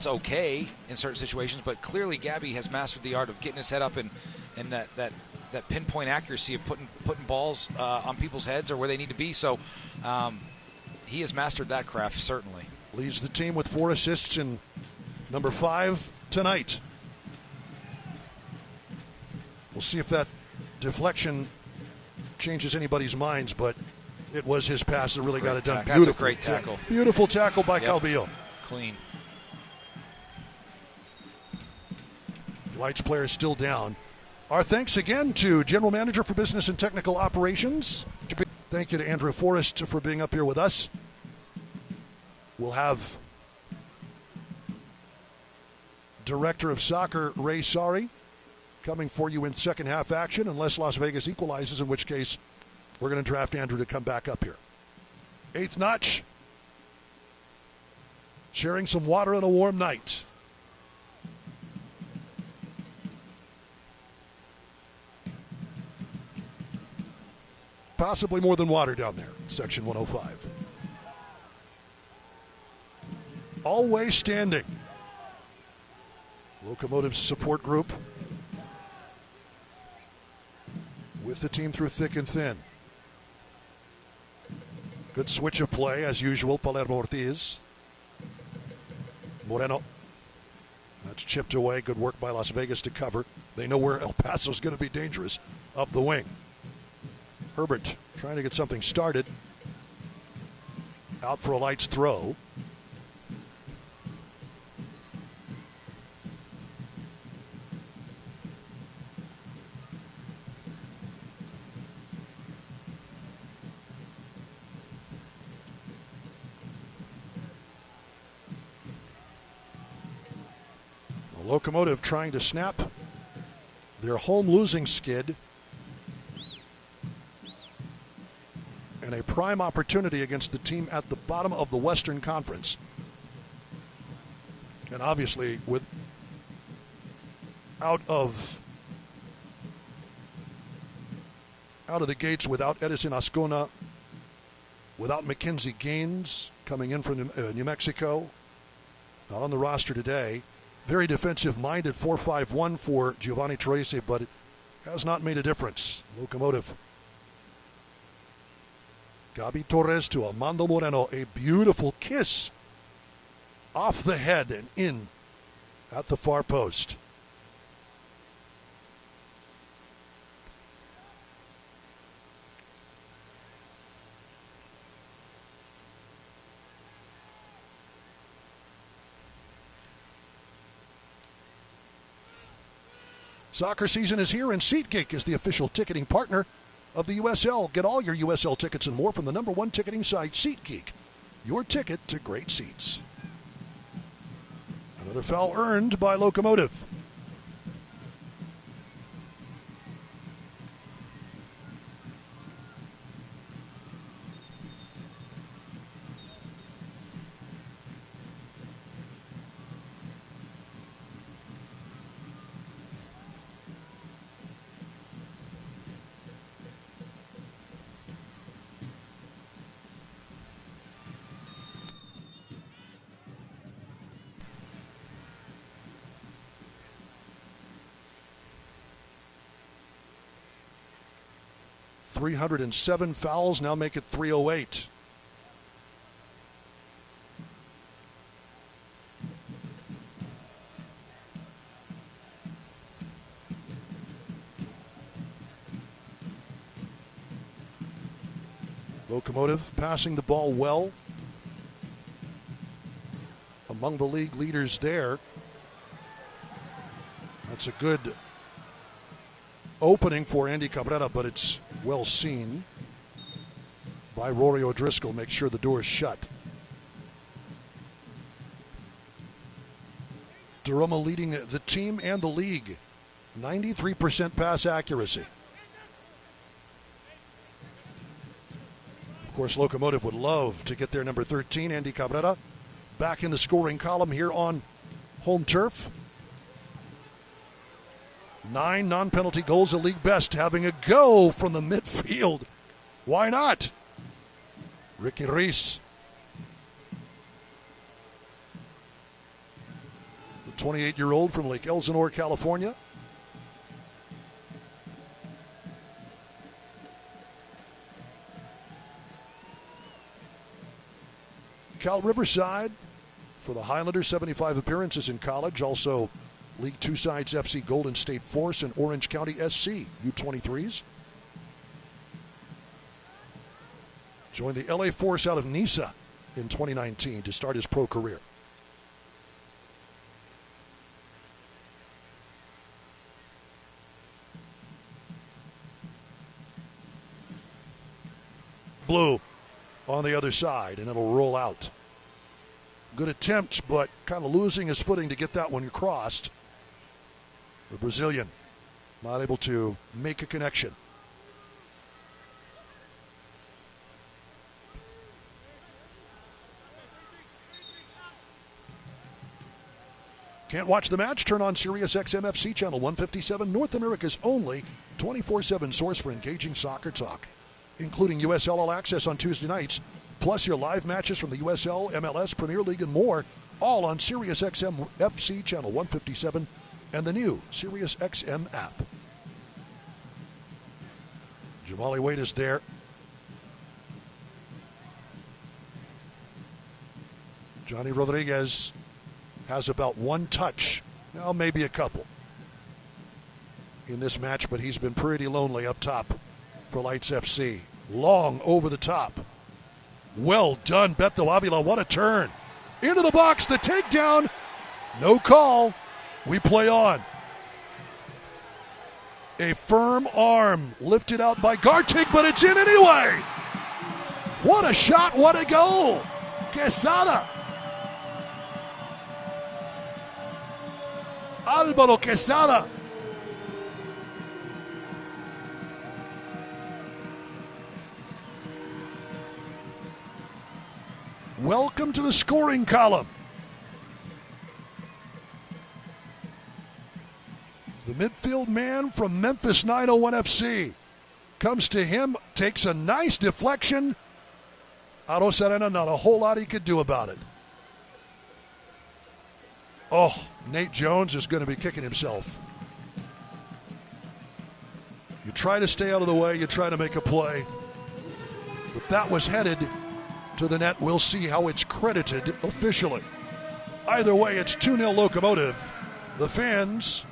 okay in certain situations, but clearly Gabi has mastered the art of getting his head up and that pinpoint accuracy of putting balls on people's heads or where they need to be. So he has mastered that craft, certainly. Leads the team with 4 assists and number 5 tonight. We'll see if that deflection changes anybody's minds, but it was his pass that really got it done. That's a great tackle. Beautiful tackle by Calvillo. Clean. Lights player still down. Our thanks again to General Manager for Business and Technical Operations. Thank you to Andrew Forrest for being up here with us. We'll have Director of Soccer Ray Sari coming for you in second half action, unless Las Vegas equalizes, in which case we're going to draft Andrew to come back up here. 8th notch. Sharing some water on a warm night. Possibly more than water down there, section 105. Always standing. Locomotive's support group with the team through thick and thin. Good switch of play, as usual, Palermo Ortiz. Moreno. That's chipped away. Good work by Las Vegas to cover. They know where El Paso's going to be dangerous. Up the wing. Herbert trying to get something started. Out for a Light's throw. The Locomotive trying to snap their home losing skid. And a prime opportunity against the team at the bottom of the Western Conference. And obviously, out of the gates without Edison Ascona, without Mackenzie Gaines coming in from New Mexico, not on the roster today. Very defensive-minded 4-5-1 for Giovanni Tracy, but it has not made a difference. Locomotive. Gabi Torres to Armando Moreno. A beautiful kiss off the head and in at the far post. Soccer season is here, and SeatGeek is the official ticketing partner of the USL. Get all your USL tickets and more from the #1 ticketing site, SeatGeek. Your ticket to great seats. Another foul earned by Locomotive. 307 fouls, now make it 308. Locomotive passing the ball well. Among the league leaders there. That's a good opening for Andy Cabrera, but it's well seen by Rory O'Driscoll. Make sure the door is shut. Duroma leading the team and the league. 93% pass accuracy. Of course, Locomotive would love to get their number 13, Andy Cabrera, back in the scoring column here on home turf. 9 non-penalty goals, a league best. Having a go from the midfield. Why not? Ricky Reese. The 28-year-old from Lake Elsinore, California. Cal Riverside for the Highlanders, 75 appearances in college. Also League Two sides FC Golden State Force and Orange County SC U23s. Joined the LA Force out of Niza in 2019 to start his pro career. Blue on the other side, and it'll roll out. Good attempt, but kind of losing his footing to get that one crossed. The Brazilian not able to make a connection. Can't watch the match? Turn on Sirius XM FC channel 157, North America's only 24/7 source for engaging soccer talk, including USL All Access on Tuesday nights, plus your live matches from the USL, MLS, Premier League, and more, all on Sirius XM FC channel 157 and the new Sirius XM app. Jamali Wade is there. Johnny Rodriguez has about one touch, now maybe a couple, in this match, but he's been pretty lonely up top for Lights FC. Long over the top. Well done, Beto Avila. What a turn. Into the box, the takedown. No call. We play on. A firm arm lifted out by Gartig, but it's in anyway. What a shot, what a goal. Quesada. Álvaro Quesada. Welcome to the scoring column. The midfield man from Memphis 901 FC comes to him, takes a nice deflection. Aro Serena, not a whole lot he could do about it. Oh, Nate Jones is going to be kicking himself. You try to stay out of the way, you try to make a play. But that was headed to the net. We'll see how it's credited officially. Either way, it's 2-0 Locomotive. The fans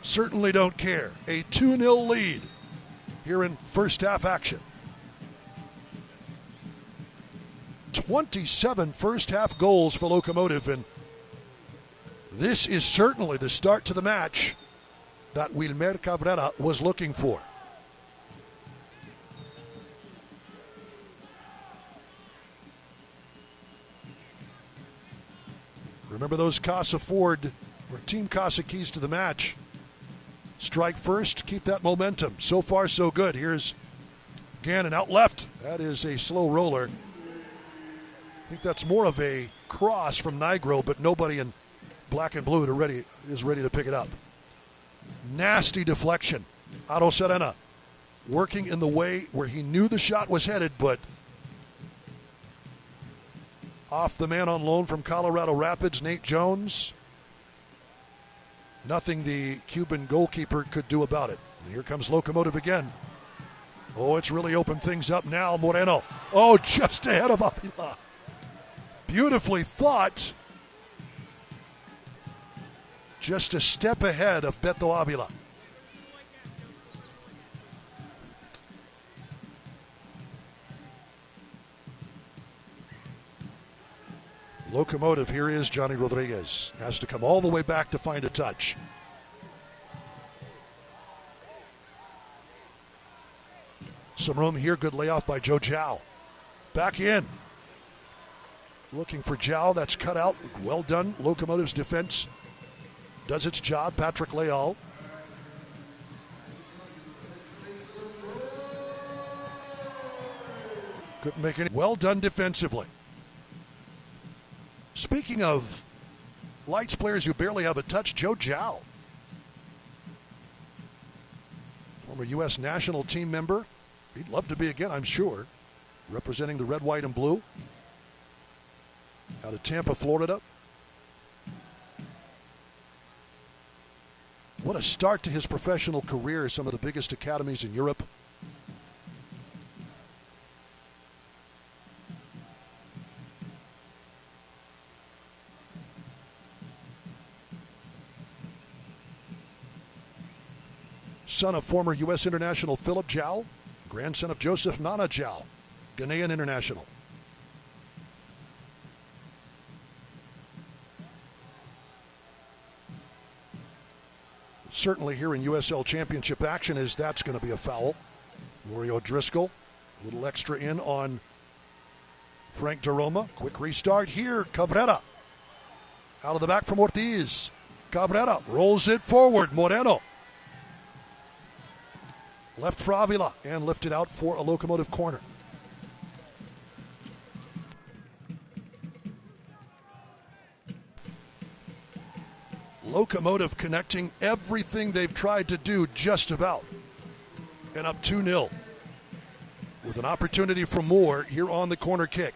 certainly don't care. A 2-0 lead here in first half action. 27 first half goals for Locomotive, and this is certainly the start to the match that Wilmer Cabrera was looking for. Remember those Casa Ford or Team Casa keys to the match. Strike first, keep that momentum. So far, so good. Here's Gannon out left. That is a slow roller. I think that's more of a cross from Nigro, but nobody in black and blue is ready to pick it up. Nasty deflection. Aro Serena working in the way where he knew the shot was headed, but off the man on loan from Colorado Rapids, Nate Jones. Nothing the Cuban goalkeeper could do about it. And here comes Locomotive again. Oh, it's really opened things up now. Moreno. Oh, just ahead of Avila. Beautifully thought. Just a step ahead of Beto Avila. Locomotive, here is Johnny Rodriguez. Has to come all the way back to find a touch. Some room here, good layoff by Joe Zhao. Back in. Looking for Zhao, that's cut out. Well done. Locomotive's defense does its job. Patrick Leal. Couldn't make any. Well done defensively. Speaking of Lights players who barely have a touch, Joe Zhao. Former U.S. national team member. He'd love to be again, I'm sure. Representing the red, white, and blue. Out of Tampa, Florida. What a start to his professional career. Some of the biggest academies in Europe. Son of former U.S. international Philip Zhao, grandson of Joseph Nana Zhao, Ghanaian international. Certainly here in USL Championship action, as that's going to be a foul. Rory O'Driscoll, a little extra in on Frank DeRoma. Quick restart here, Cabrera. Out of the back from Ortiz. Cabrera rolls it forward, Moreno. Left for Avila and lifted out for a Locomotive corner. Locomotive connecting everything they've tried to do just about. And up 2-0. With an opportunity for more here on the corner kick.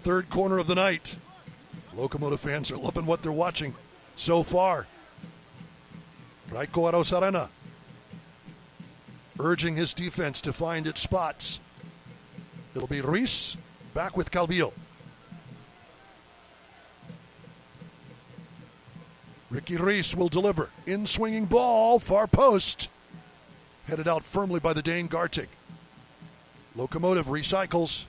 Third corner of the night. Locomotive fans are loving what they're watching so far. Raiko Arosarena urging his defense to find its spots. It'll be Ruiz back with Calvillo. Ricky Ruiz will deliver. In swinging ball, far post. Headed out firmly by the Dane Gartig. Locomotive recycles.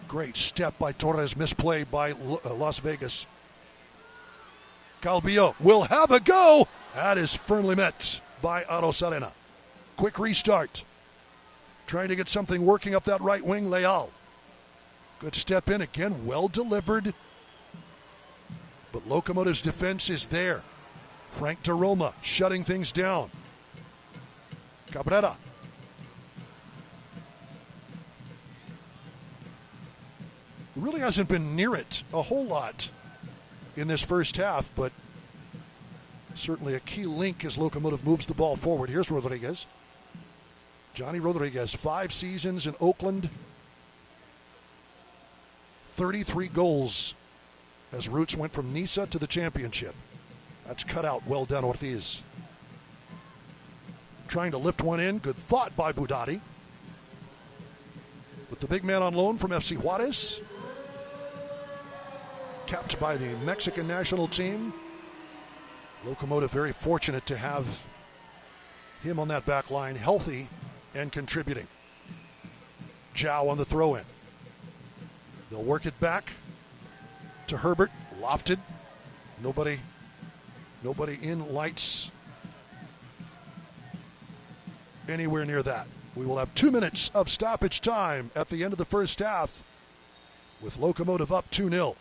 Great step by Torres, misplay by Las Vegas. Calvillo will have a go. That is firmly met by Arosarena. Quick restart. Trying to get something working up that right wing, Leal. Good step in again, well delivered. But Locomotive's defense is there. Frank DeRoma shutting things down. Cabrera. Really hasn't been near it a whole lot in this first half, but certainly a key link as Locomotive moves the ball forward. Here's Rodriguez. Johnny Rodriguez, 5 seasons in Oakland. 33 goals as Roots went from Nisa to the championship. That's cut out. Well done, Ortiz. Trying to lift one in. Good thought by Budati. With the big man on loan from FC Juarez. Kept by the Mexican national team. Locomotive very fortunate to have him on that back line, healthy and contributing. Zhao on the throw-in. They'll work it back to Herbert, lofted. Nobody in Lights anywhere near that. We will have 2 minutes of stoppage time at the end of the first half with Locomotive up 2-0.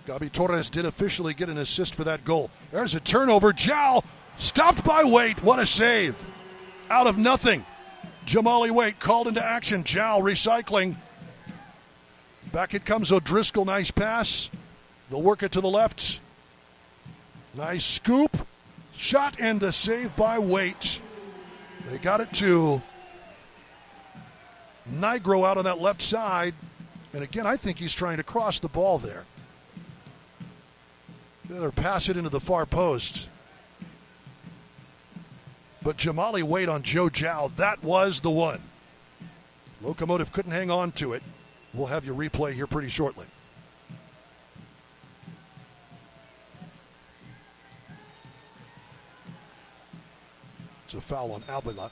Gabi Torres did officially get an assist for that goal. There's a turnover. Jal stopped by Waite. What a save. Out of nothing. Jamali Waite called into action. Jal recycling. Back it comes O'Driscoll. Nice pass. They'll work it to the left. Nice scoop. Shot and a save by Waite. They got it to Nigro out on that left side. And again, I think he's trying to cross the ball there. Better pass it into the far post. But Jamali Waite on Joe Jow, that was the one. Locomotive couldn't hang on to it. We'll have your replay here pretty shortly. It's a foul on Albila.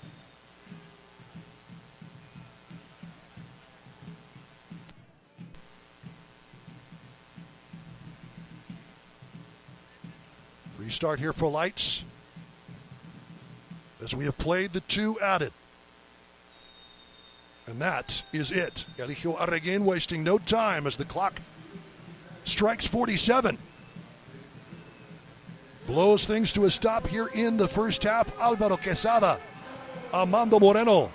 Restart here for Lights, as we have played the two added. And that is it. Eligio Arreguin wasting no time as the clock strikes 47. Blows things to a stop here in the first half. Alvaro Quesada, Armando Moreno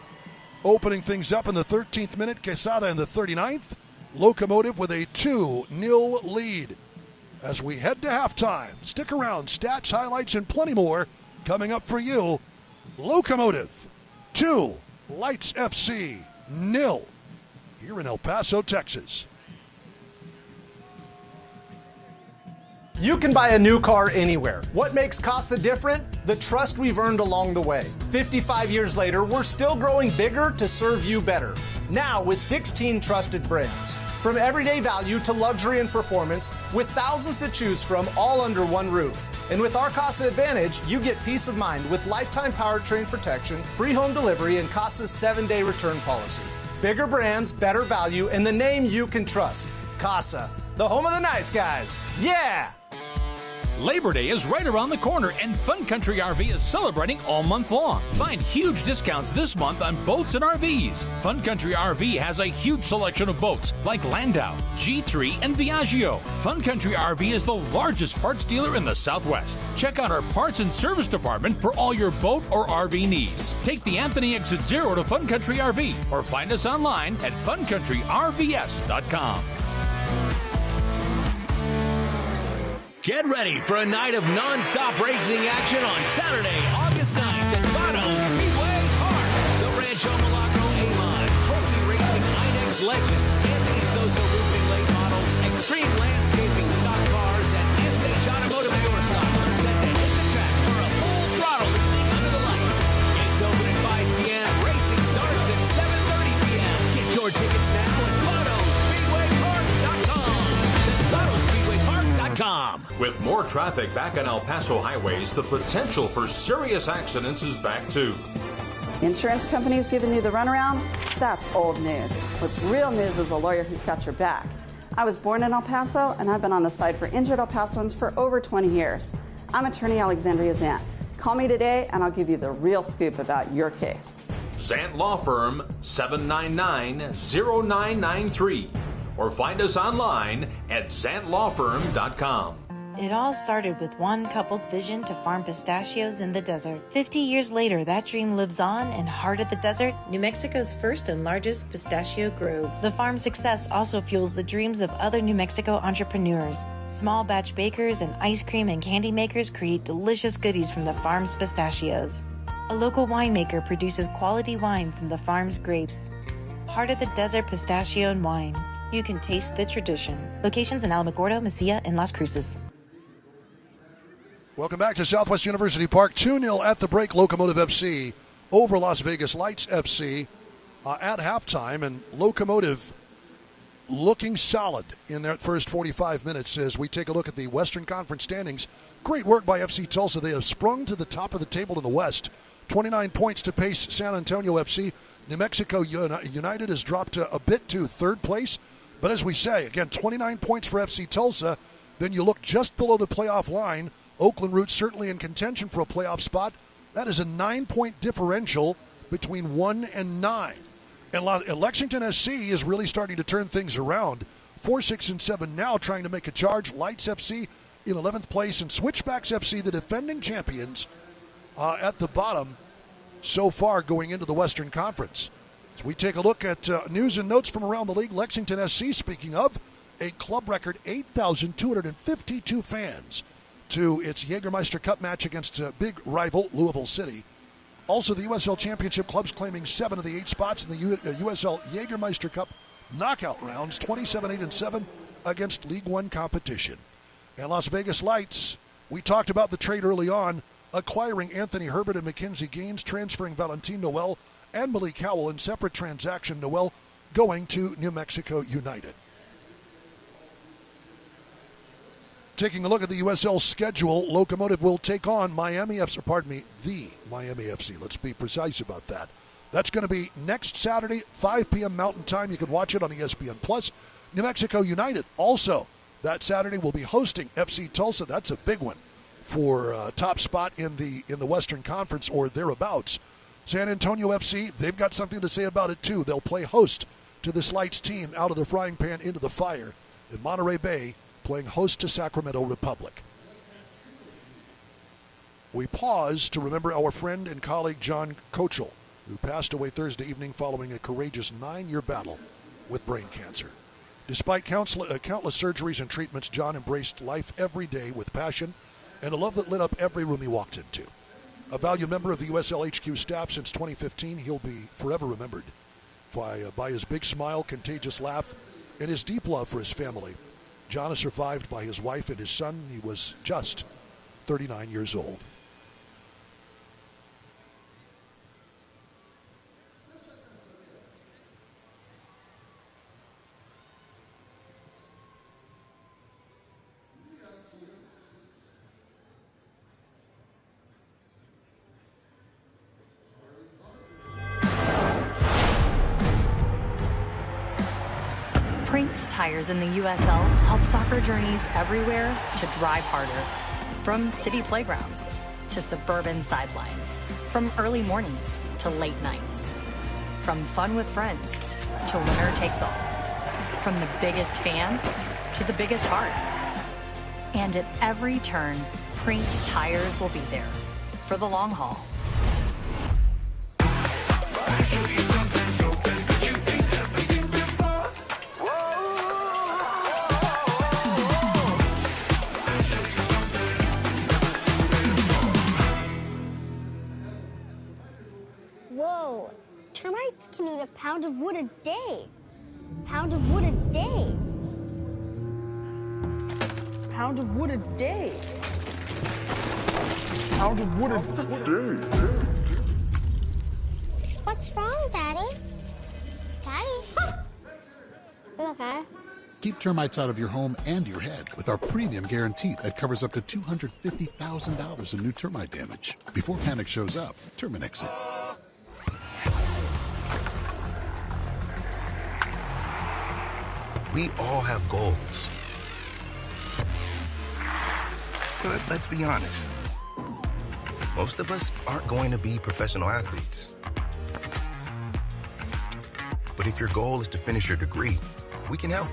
opening things up in the 13th minute. Quesada in the 39th. Locomotive with a 2-0 lead. As we head to halftime, stick around. Stats, highlights, and plenty more coming up for you. Locomotive 2, Lights FC 0 here in El Paso, Texas. You can buy a new car anywhere. What makes Casa different? The trust we've earned along the way. 55 years later, we're still growing bigger to serve you better. Now with 16 trusted brands. From everyday value to luxury and performance, with thousands to choose from all under one roof. And with our Casa Advantage, you get peace of mind with lifetime powertrain protection, free home delivery, and Casa's 7-day return policy. Bigger brands, better value, and the name you can trust. Casa, the home of the nice guys. Yeah! Labor Day is right around the corner, and Fun Country RV is celebrating all month long. Find huge discounts this month on boats and RVs. Fun Country RV has a huge selection of boats like Landau, G3, and Viaggio. Fun Country RV is the largest parts dealer in the Southwest. Check out our parts and service department for all your boat or RV needs. Take the Anthony Exit Zero to Fun Country RV or find us online at funcountryrvs.com. Get ready for a night of non-stop racing action on Saturday, August 9th at Paso Speedway Park. The Rancho Milagro A-Mods, Tulsi Racing INEX Legends, Anthony Sosa Roofing Late Models, Extreme Landscaping Stock Cars, and SH Automotive Pure Stocks are set to hit the track for a full throttle evening under the lights. Gates open at 5 p.m. Racing starts at 7:30 p.m. Get your tickets now at PasoSpeedwayPark.com. That's PasoSpeedwayPark.com. With more traffic back on El Paso highways, the potential for serious accidents is back too. Insurance companies giving you the runaround? That's old news. What's real news is a lawyer who's got your back. I was born in El Paso, and I've been on the side for injured El Pasoans for over 20 years. I'm attorney Alexandria Zant. Call me today, and I'll give you the real scoop about your case. Zant Law Firm, 799-0993. Or find us online at zantlawfirm.com. It all started with one couple's vision to farm pistachios in the desert. 50 years later, that dream lives on in Heart of the Desert, New Mexico's first and largest pistachio grove. The farm's success also fuels the dreams of other New Mexico entrepreneurs. Small batch bakers and ice cream and candy makers create delicious goodies from the farm's pistachios. A local winemaker produces quality wine from the farm's grapes. Heart of the Desert Pistachio and Wine. You can taste the tradition. Locations in Alamogordo, Mesilla, and Las Cruces. Welcome back to Southwest University Park. 2-0 at the break. Locomotive FC over Las Vegas Lights FC at halftime. And Locomotive looking solid in their first 45 minutes as we take a look at the Western Conference standings. Great work by FC Tulsa. They have sprung to the top of the table in the West. 29 points to pace San Antonio FC. New Mexico United has dropped a bit to third place. But as we say, again, 29 points for FC Tulsa. Then you look just below the playoff line. Oakland Roots certainly in contention for a playoff spot. That is a 9-point differential between 1 and 9. And Lexington SC is really starting to turn things around. 4, 6, and 7 now trying to make a charge. Lights FC in 11th place, and Switchbacks FC, the defending champions, at the bottom so far going into the Western Conference. As we take a look at news and notes from around the league, Lexington SC, speaking of, a club record 8,252 fans to its Jägermeister Cup match against big rival Louisville City. Also, the USL Championship clubs claiming 7 of the 8 spots in the USL Jägermeister Cup knockout rounds, 27-8-7 against League One competition. And Las Vegas Lights, we talked about the trade early on, acquiring Anthony Herbert and Mackenzie Gaines, transferring Valentin Noel and Malik Howell in separate transaction. Noel going to New Mexico United. Taking a look at the USL schedule, Locomotive will take on the Miami FC. Let's be precise about that. That's going to be next Saturday, 5 p.m. Mountain Time. You can watch it on ESPN+. New Mexico United also that Saturday will be hosting FC Tulsa. That's a big one for top spot in the Western Conference or thereabouts. San Antonio FC, they've got something to say about it too. They'll play host to this Lights team out of the frying pan into the fire. In Monterey Bay, playing host to Sacramento Republic. We pause to remember our friend and colleague John Kochel, who passed away Thursday evening following a courageous 9-year battle with brain cancer. Despite countless surgeries and treatments, John embraced life every day with passion and a love that lit up every room he walked into. A valued member of the USL HQ staff since 2015, he'll be forever remembered by his big smile, contagious laugh, and his deep love for his family. John is survived by his wife and his son. He was just 39 years old. Prinks Tires in the USL help soccer journeys everywhere to drive harder. From city playgrounds to suburban sidelines. From early mornings to late nights. From fun with friends to winner takes all. From the biggest fan to the biggest heart. And at every turn, Prinks Tires will be there for the long haul. Whoa, termites can eat a pound of wood a day. Pound of wood a day. Pound of wood a day. Pound of wood a day. What's wrong, Daddy? Daddy? You okay? Keep termites out of your home and your head with our premium guarantee that covers up to $250,000 in new termite damage. Before panic shows up, Terminix it. We all have goals. But let's be honest. Most of us aren't going to be professional athletes. But if your goal is to finish your degree, we can help.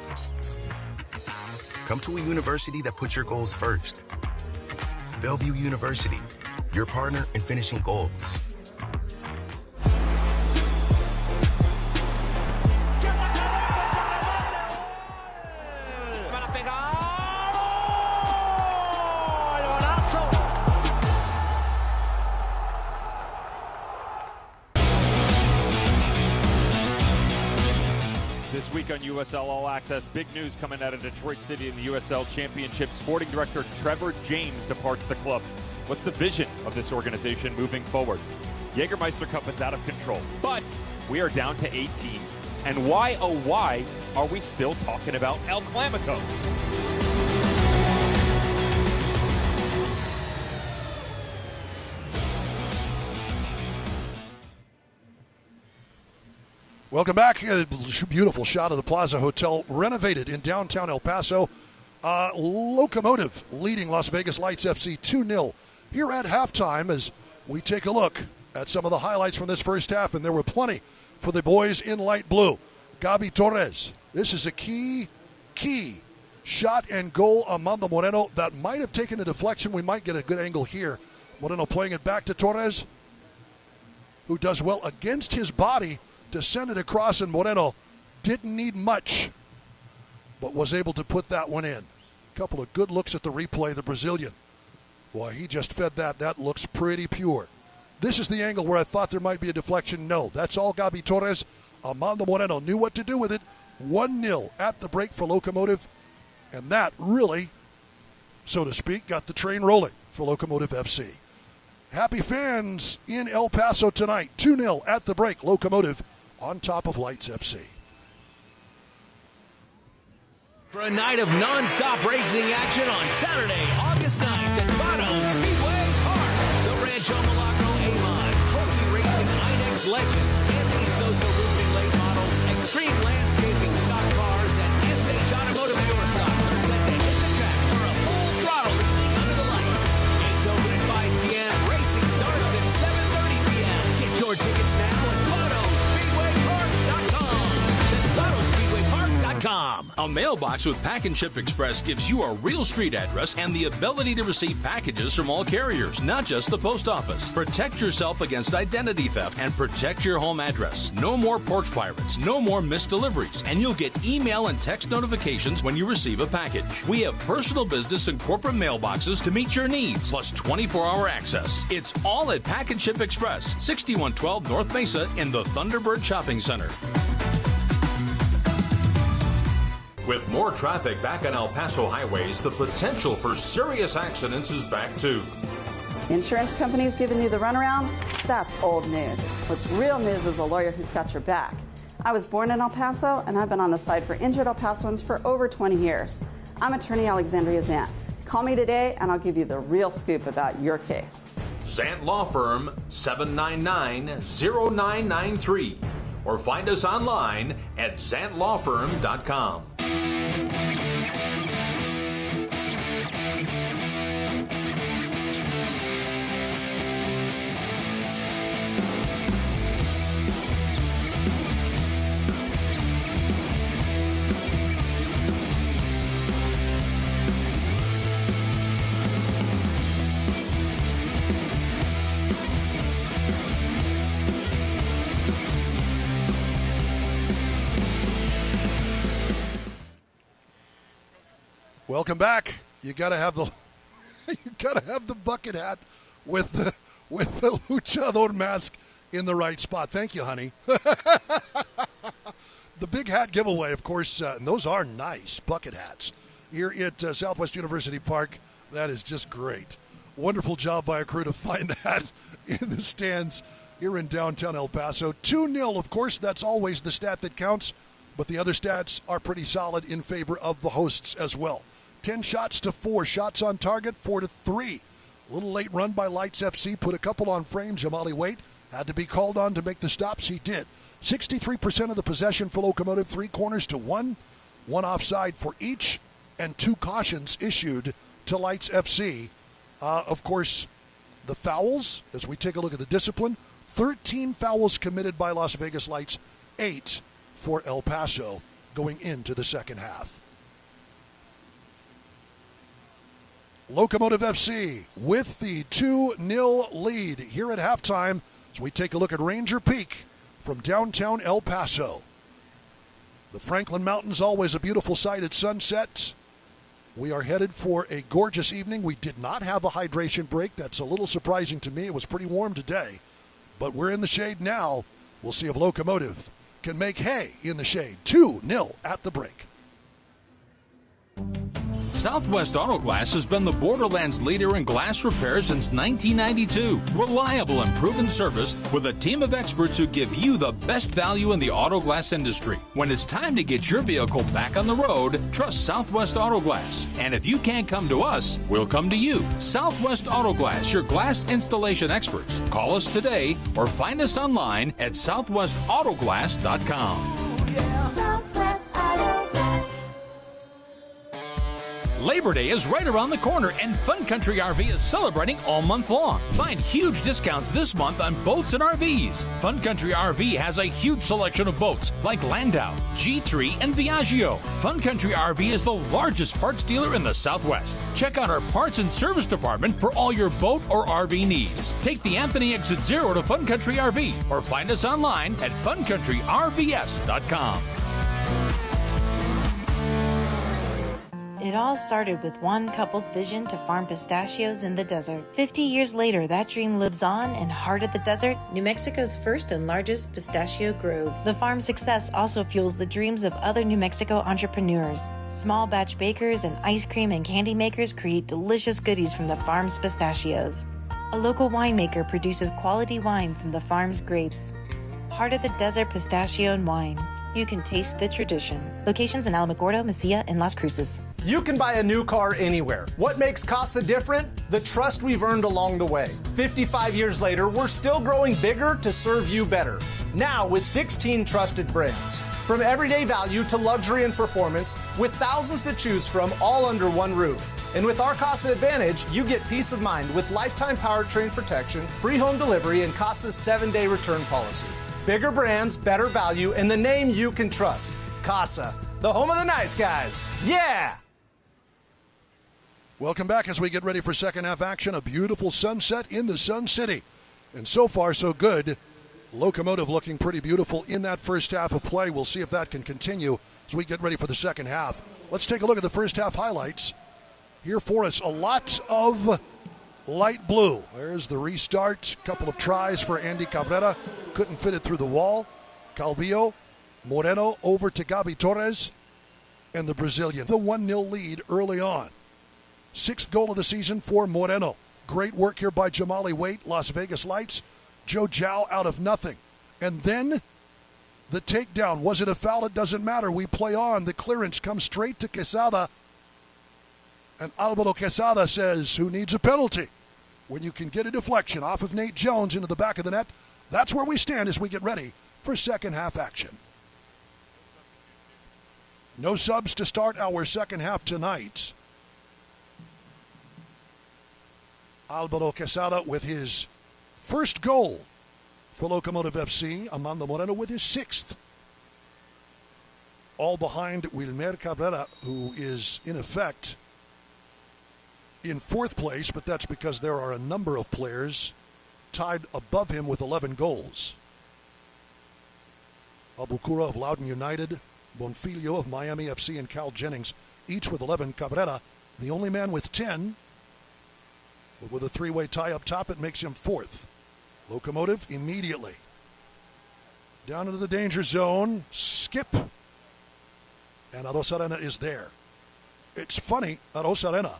Come to a university that puts your goals first. Bellevue University, your partner in finishing goals. This week on USL All Access, big news coming out of Detroit City in the USL Championship. Sporting director Trevor James departs the club. What's the vision of this organization moving forward? Jägermeister Cup is out of control, but we are down to 8 teams. And why, oh why, are we still talking about El Clamico? Welcome back. A beautiful shot of the Plaza Hotel, renovated in downtown El Paso. Locomotive leading Las Vegas Lights FC 2-0 here at halftime as we take a look at some of the highlights from this first half, and there were plenty for the boys in light blue. Gabi Torres, this is a key key shot and goal, Amando Moreno. That might have taken a deflection. We might get a good angle here. Moreno playing it back to Torres, who does well against his body to send it across, and Moreno didn't need much, but was able to put that one in. A couple of good looks at the replay, the Brazilian. Boy, he just fed that. That looks pretty pure. This is the angle where I thought there might be a deflection. No, that's all Gabi Torres. Amando Moreno knew what to do with it. 1-0 at the break for Locomotive, and that really, so to speak, got the train rolling for Locomotive FC. Happy fans in El Paso tonight. 2-0 at the break. Locomotive on top of Lights FC. For a night of non-stop racing action on Saturday, August 9th at Paso Speedway Park. The Rancho Milagro A-Mods, Procy Racing INEX Legends, Anthony Sosa Roofing Late Models, Extreme Landscaping Stock Cars, and SH Automotive Pure Stocks are set to hit the track for a full throttle evening under the lights. Gates open at 5 p.m. Racing starts at 7:30 p.m. Get your tickets now at PasoSpeedwayPark.com. That's PasoSpeedwayPark.com. A mailbox with Pack and Ship Express gives you a real street address and the ability to receive packages from all carriers, not just the post office. Protect yourself against identity theft and protect your home address. No more porch pirates, no more missed deliveries, and you'll get email and text notifications when you receive a package. We have personal business and corporate mailboxes to meet your needs, plus 24-hour access. It's all at Pack and Ship Express, 6112 North Mesa in the Thunderbird Shopping Center. With more traffic back on El Paso highways, the potential for serious accidents is back too. Insurance companies giving you the runaround? That's old news. What's real news is a lawyer who's got your back. I was born in El Paso, and I've been on the side for injured El Pasoans for over 20 years. I'm attorney Alexandria Zant. Call me today, and I'll give you the real scoop about your case. Zant Law Firm, 799-0993. Or find us online at zantlawfirm.com. Welcome back. You got to have the bucket hat with the luchador mask in the right spot. Thank you, honey. The big hat giveaway, of course, and those are nice bucket hats here at Southwest University Park. That is just great. Wonderful job by a crew to find that in the stands here in downtown El Paso. 2-0, of course, that's always the stat that counts, but the other stats are pretty solid in favor of the hosts as well. 10 shots to 4, shots on target 4-3. A little late run by Lights FC, put a couple on frame. Jamali Waite had to be called on to make the stops. He did. 63% of the possession for Locomotive, 3 corners to 1, 1 offside for each, and 2 cautions issued to Lights FC. Of course, the fouls, as we take a look at the discipline, 13 fouls committed by Las Vegas Lights, 8 for El Paso going into the second half. Locomotive FC with the 2-0 lead here at halftime as we take a look at Ranger Peak from downtown El Paso. The Franklin Mountains, always a beautiful sight at sunset. We are headed for a gorgeous evening. We did not have a hydration break. That's a little surprising to me. It was pretty warm today, but we're in the shade now. We'll see if Locomotive can make hay in the shade. 2-0 at the break. Southwest Auto Glass has been the Borderlands leader in glass repair since 1992. Reliable and proven service with a team of experts who give you the best value in the auto glass industry. When it's time to get your vehicle back on the road, trust Southwest Auto Glass. And if you can't come to us, we'll come to you. Southwest Auto Glass, your glass installation experts. Call us today or find us online at southwestautoglass.com. Labor Day is right around the corner, and Fun Country RV is celebrating all month long. Find huge discounts this month on boats and RVs. Fun Country RV has a huge selection of boats like Landau, G3, and Viaggio. Fun Country RV is the largest parts dealer in the Southwest. Check out our parts and service department for all your boat or RV needs. Take the Anthony Exit Zero to Fun Country RV or find us online at funcountryrvs.com. It all started with one couple's vision to farm pistachios in the desert. 50 years later, that dream lives on in heart of the desert, New Mexico's first and largest pistachio grove. The farm's success also fuels the dreams of other New Mexico entrepreneurs. Small batch bakers and ice cream and candy makers create delicious goodies from the farm's pistachios. A local winemaker produces quality wine from the farm's grapes. Heart of the Desert Pistachio and Wine. You can taste the tradition. Locations in Alamogordo, Mesilla, and Las Cruces. You can buy a new car anywhere. What makes Casa different? The trust we've earned along the way. 55 years later, we're still growing bigger to serve you better. Now with 16 trusted brands. From everyday value to luxury and performance, with thousands to choose from all under one roof. And with our Casa Advantage, you get peace of mind with lifetime powertrain protection, free home delivery, and Casa's 7-day return policy. Bigger brands, better value, and the name you can trust. Casa, the home of the nice guys. Yeah! Welcome back as we get ready for second half action. A beautiful sunset in the Sun City. And so far, so good. Locomotive looking pretty beautiful in that first half of play. We'll see if that can continue as we get ready for the second half. Let's take a look at the first half highlights. Here for us, a lot of light blue. There's the restart. Couple of tries for Andy Cabrera. Couldn't fit it through the wall. Calvillo, Moreno over to Gabi Torres, and the Brazilian. The 1-0 lead early on. 6th goal of the season for Moreno. Great work here by Jamali Waite, Las Vegas Lights. Joe Zhao out of nothing. And then the takedown. Was it a foul? It doesn't matter. We play on. The clearance comes straight to Quesada. And Alvaro Quesada says, who needs a penalty? When you can get a deflection off of Nate Jones into the back of the net, that's where we stand as we get ready for second half action. No subs to start our second half tonight. Alvaro Quesada with his first goal for Locomotive FC. Amanda Moreno with his 6th. All behind Wilmer Cabrera, who is in effect in 4th place, but that's because there are a number of players tied above him with 11 goals. Abukura of Loudoun United, Bonfilio of Miami FC, and Cal Jennings, each with 11. Cabrera, the only man with 10. But with a 3-way tie up top, it makes him 4th. Locomotive immediately down into the danger zone. Skip. And Arosarena is there. It's funny, Arosarena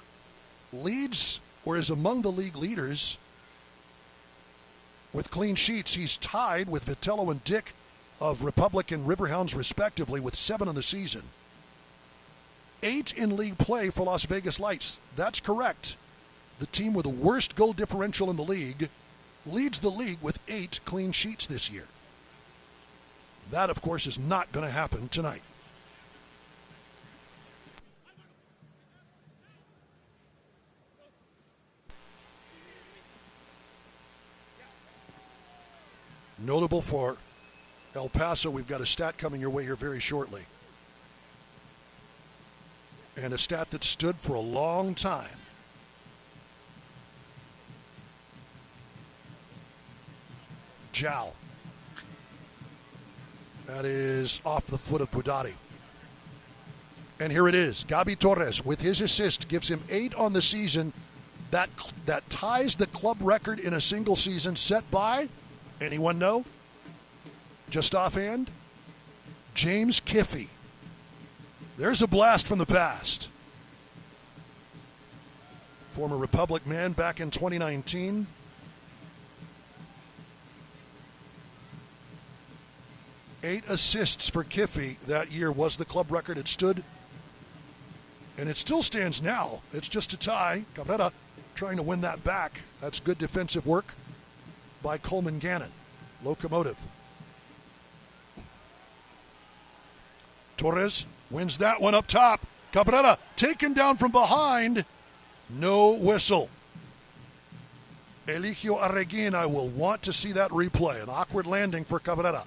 leads or is among the league leaders with clean sheets. He's tied with Vitello and Dick of Republic and Riverhounds respectively with 7 in the season. 8 in league play for Las Vegas Lights. That's correct. The team with the worst goal differential in the league leads the league with 8 clean sheets this year. That, of course, is not going to happen tonight. Notable for El Paso, we've got a stat coming your way here very shortly. And a stat that stood for a long time. Zhao. That is off the foot of Budati. And here it is. Gabi Torres with his assist gives him 8 on the season. That ties the club record in a single season set by, anyone know? Just offhand? James Kiffey. There's a blast from the past. Former Republic man back in 2019. Eight assists for Kiffey that year was the club record. It stood, and it still stands now. It's just a tie. Cabrera trying to win that back. That's good defensive work by Coleman Gannon. Locomotive. Torres wins that one up top. Cabrera taken down from behind. No whistle. Eligio Arreguin, I will want to see that replay. An awkward landing for Cabrera.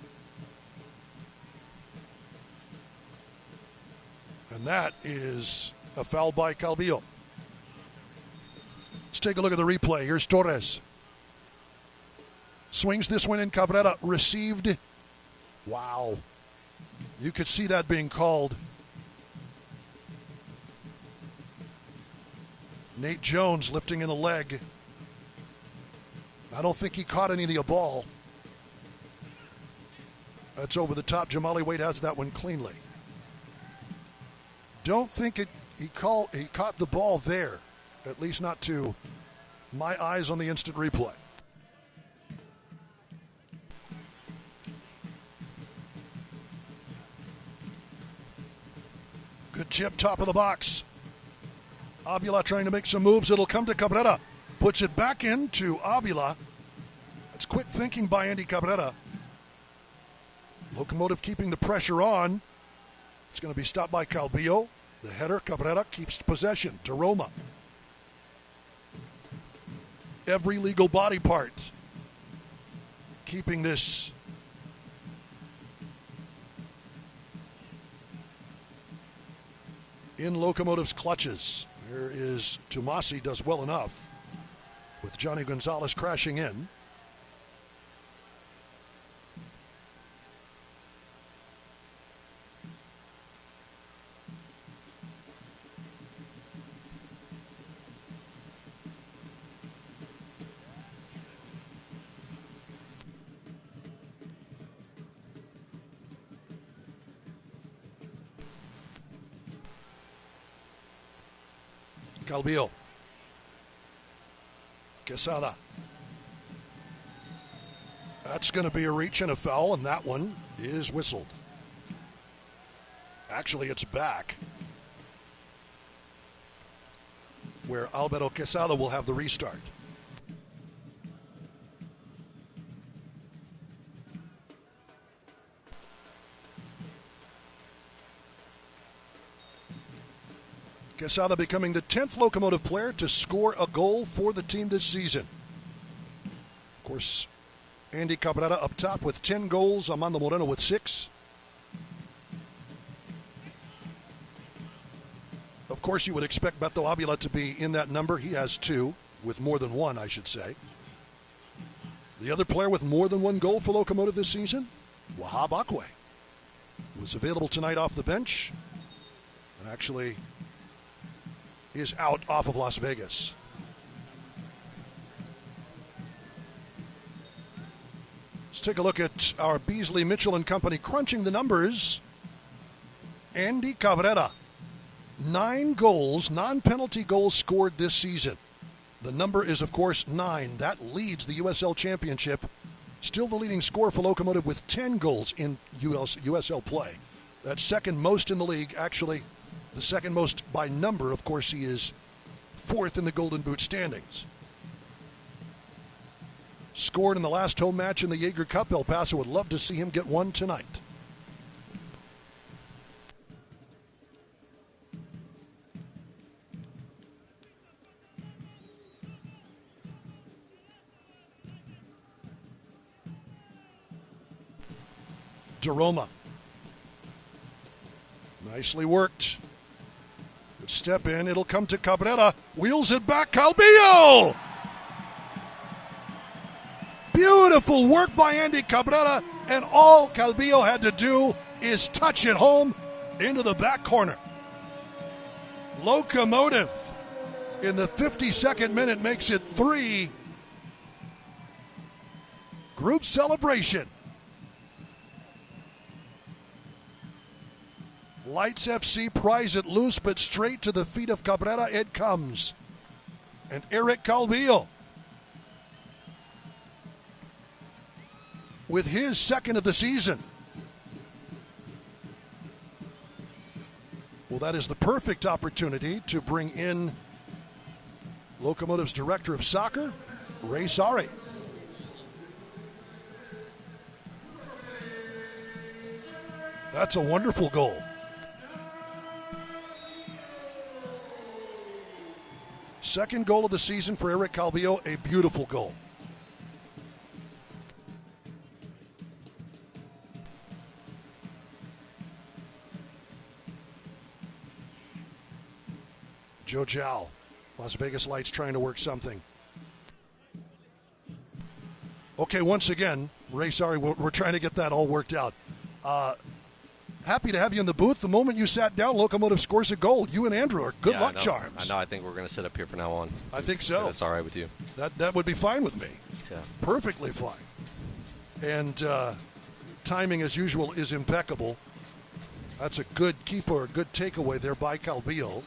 And that is a foul by Calvillo. Let's take a look at the replay. Here's Torres. Swings this one in. Cabrera received. Wow. You could see that being called. Nate Jones lifting in the leg. I don't think he caught any of the ball. That's over the top. Jamali Wade has that one cleanly. Don't think he caught the ball there, at least not to my eyes on the instant replay. Good chip, top of the box. Avila trying to make some moves. It'll come to Cabrera. Puts it back into Avila. That's quick thinking by Andy Cabrera. Locomotive keeping the pressure on. It's going to be stopped by Calvillo. The header, Cabrera keeps possession. DeRoma. Every legal body part. Keeping this in Locomotive's clutches. There is Tomasi, does well enough with Johnny Gonzalez crashing in. Calvillo. Quesada. That's going to be a reach and a foul, and that one is whistled. Actually, it's back, where Alberto Quesada will have the restart. Quesada becoming the 10th Locomotive player to score a goal for the team this season. Of course, Andy Cabrera up top with 10 goals. Armando Moreno with 6. Of course, you would expect Beto Avila to be in that number. He has 2, with more than 1, I should say. The other player with more than 1 goal for Locomotive this season, Wahab Akwe, was available tonight off the bench. And actually is out off of Las Vegas. Let's take a look at our Beasley, Mitchell and Company crunching the numbers. Andy Cabrera, 9 goals, non-penalty goals scored this season. The number is, of course, 9. That leads the USL Championship. Still the leading scorer for Locomotive with 10 goals in USL play. That's second most in the league, actually. The second most by number. Of course, he is 4th in the Golden Boot standings. Scored in the last home match in the Jaeger Cup. El Paso would love to see him get one tonight. DeRoma. Nicely worked. Good step in. It'll come to Cabrera. Wheels it back. Calvillo! Beautiful work by Andy Cabrera. And all Calvillo had to do is touch it home into the back corner. Locomotive in the 52nd minute makes it 3. Group celebration. Lights FC pries it loose, but straight to the feet of Cabrera it comes. And Eric Calvillo, with his second of the season. Well, that is the perfect opportunity to bring in Locomotive's Director of Soccer, Ray Sari. That's a wonderful goal. Second goal of the season for Eric Calvillo, a beautiful goal. Joe Jow, Las Vegas Lights trying to work something. Okay, once again, Ray, sorry, we're trying to get that all worked out. Happy to have you in the booth. The moment you sat down, Locomotive scores a goal. You and Andrew are good luck charms. I know. I think we're going to sit up here from now on. I think so. That's all right with you. That would be fine with me. Yeah. Perfectly fine. And timing, as usual, is impeccable. That's a good keeper, a good takeaway there by Calvillo.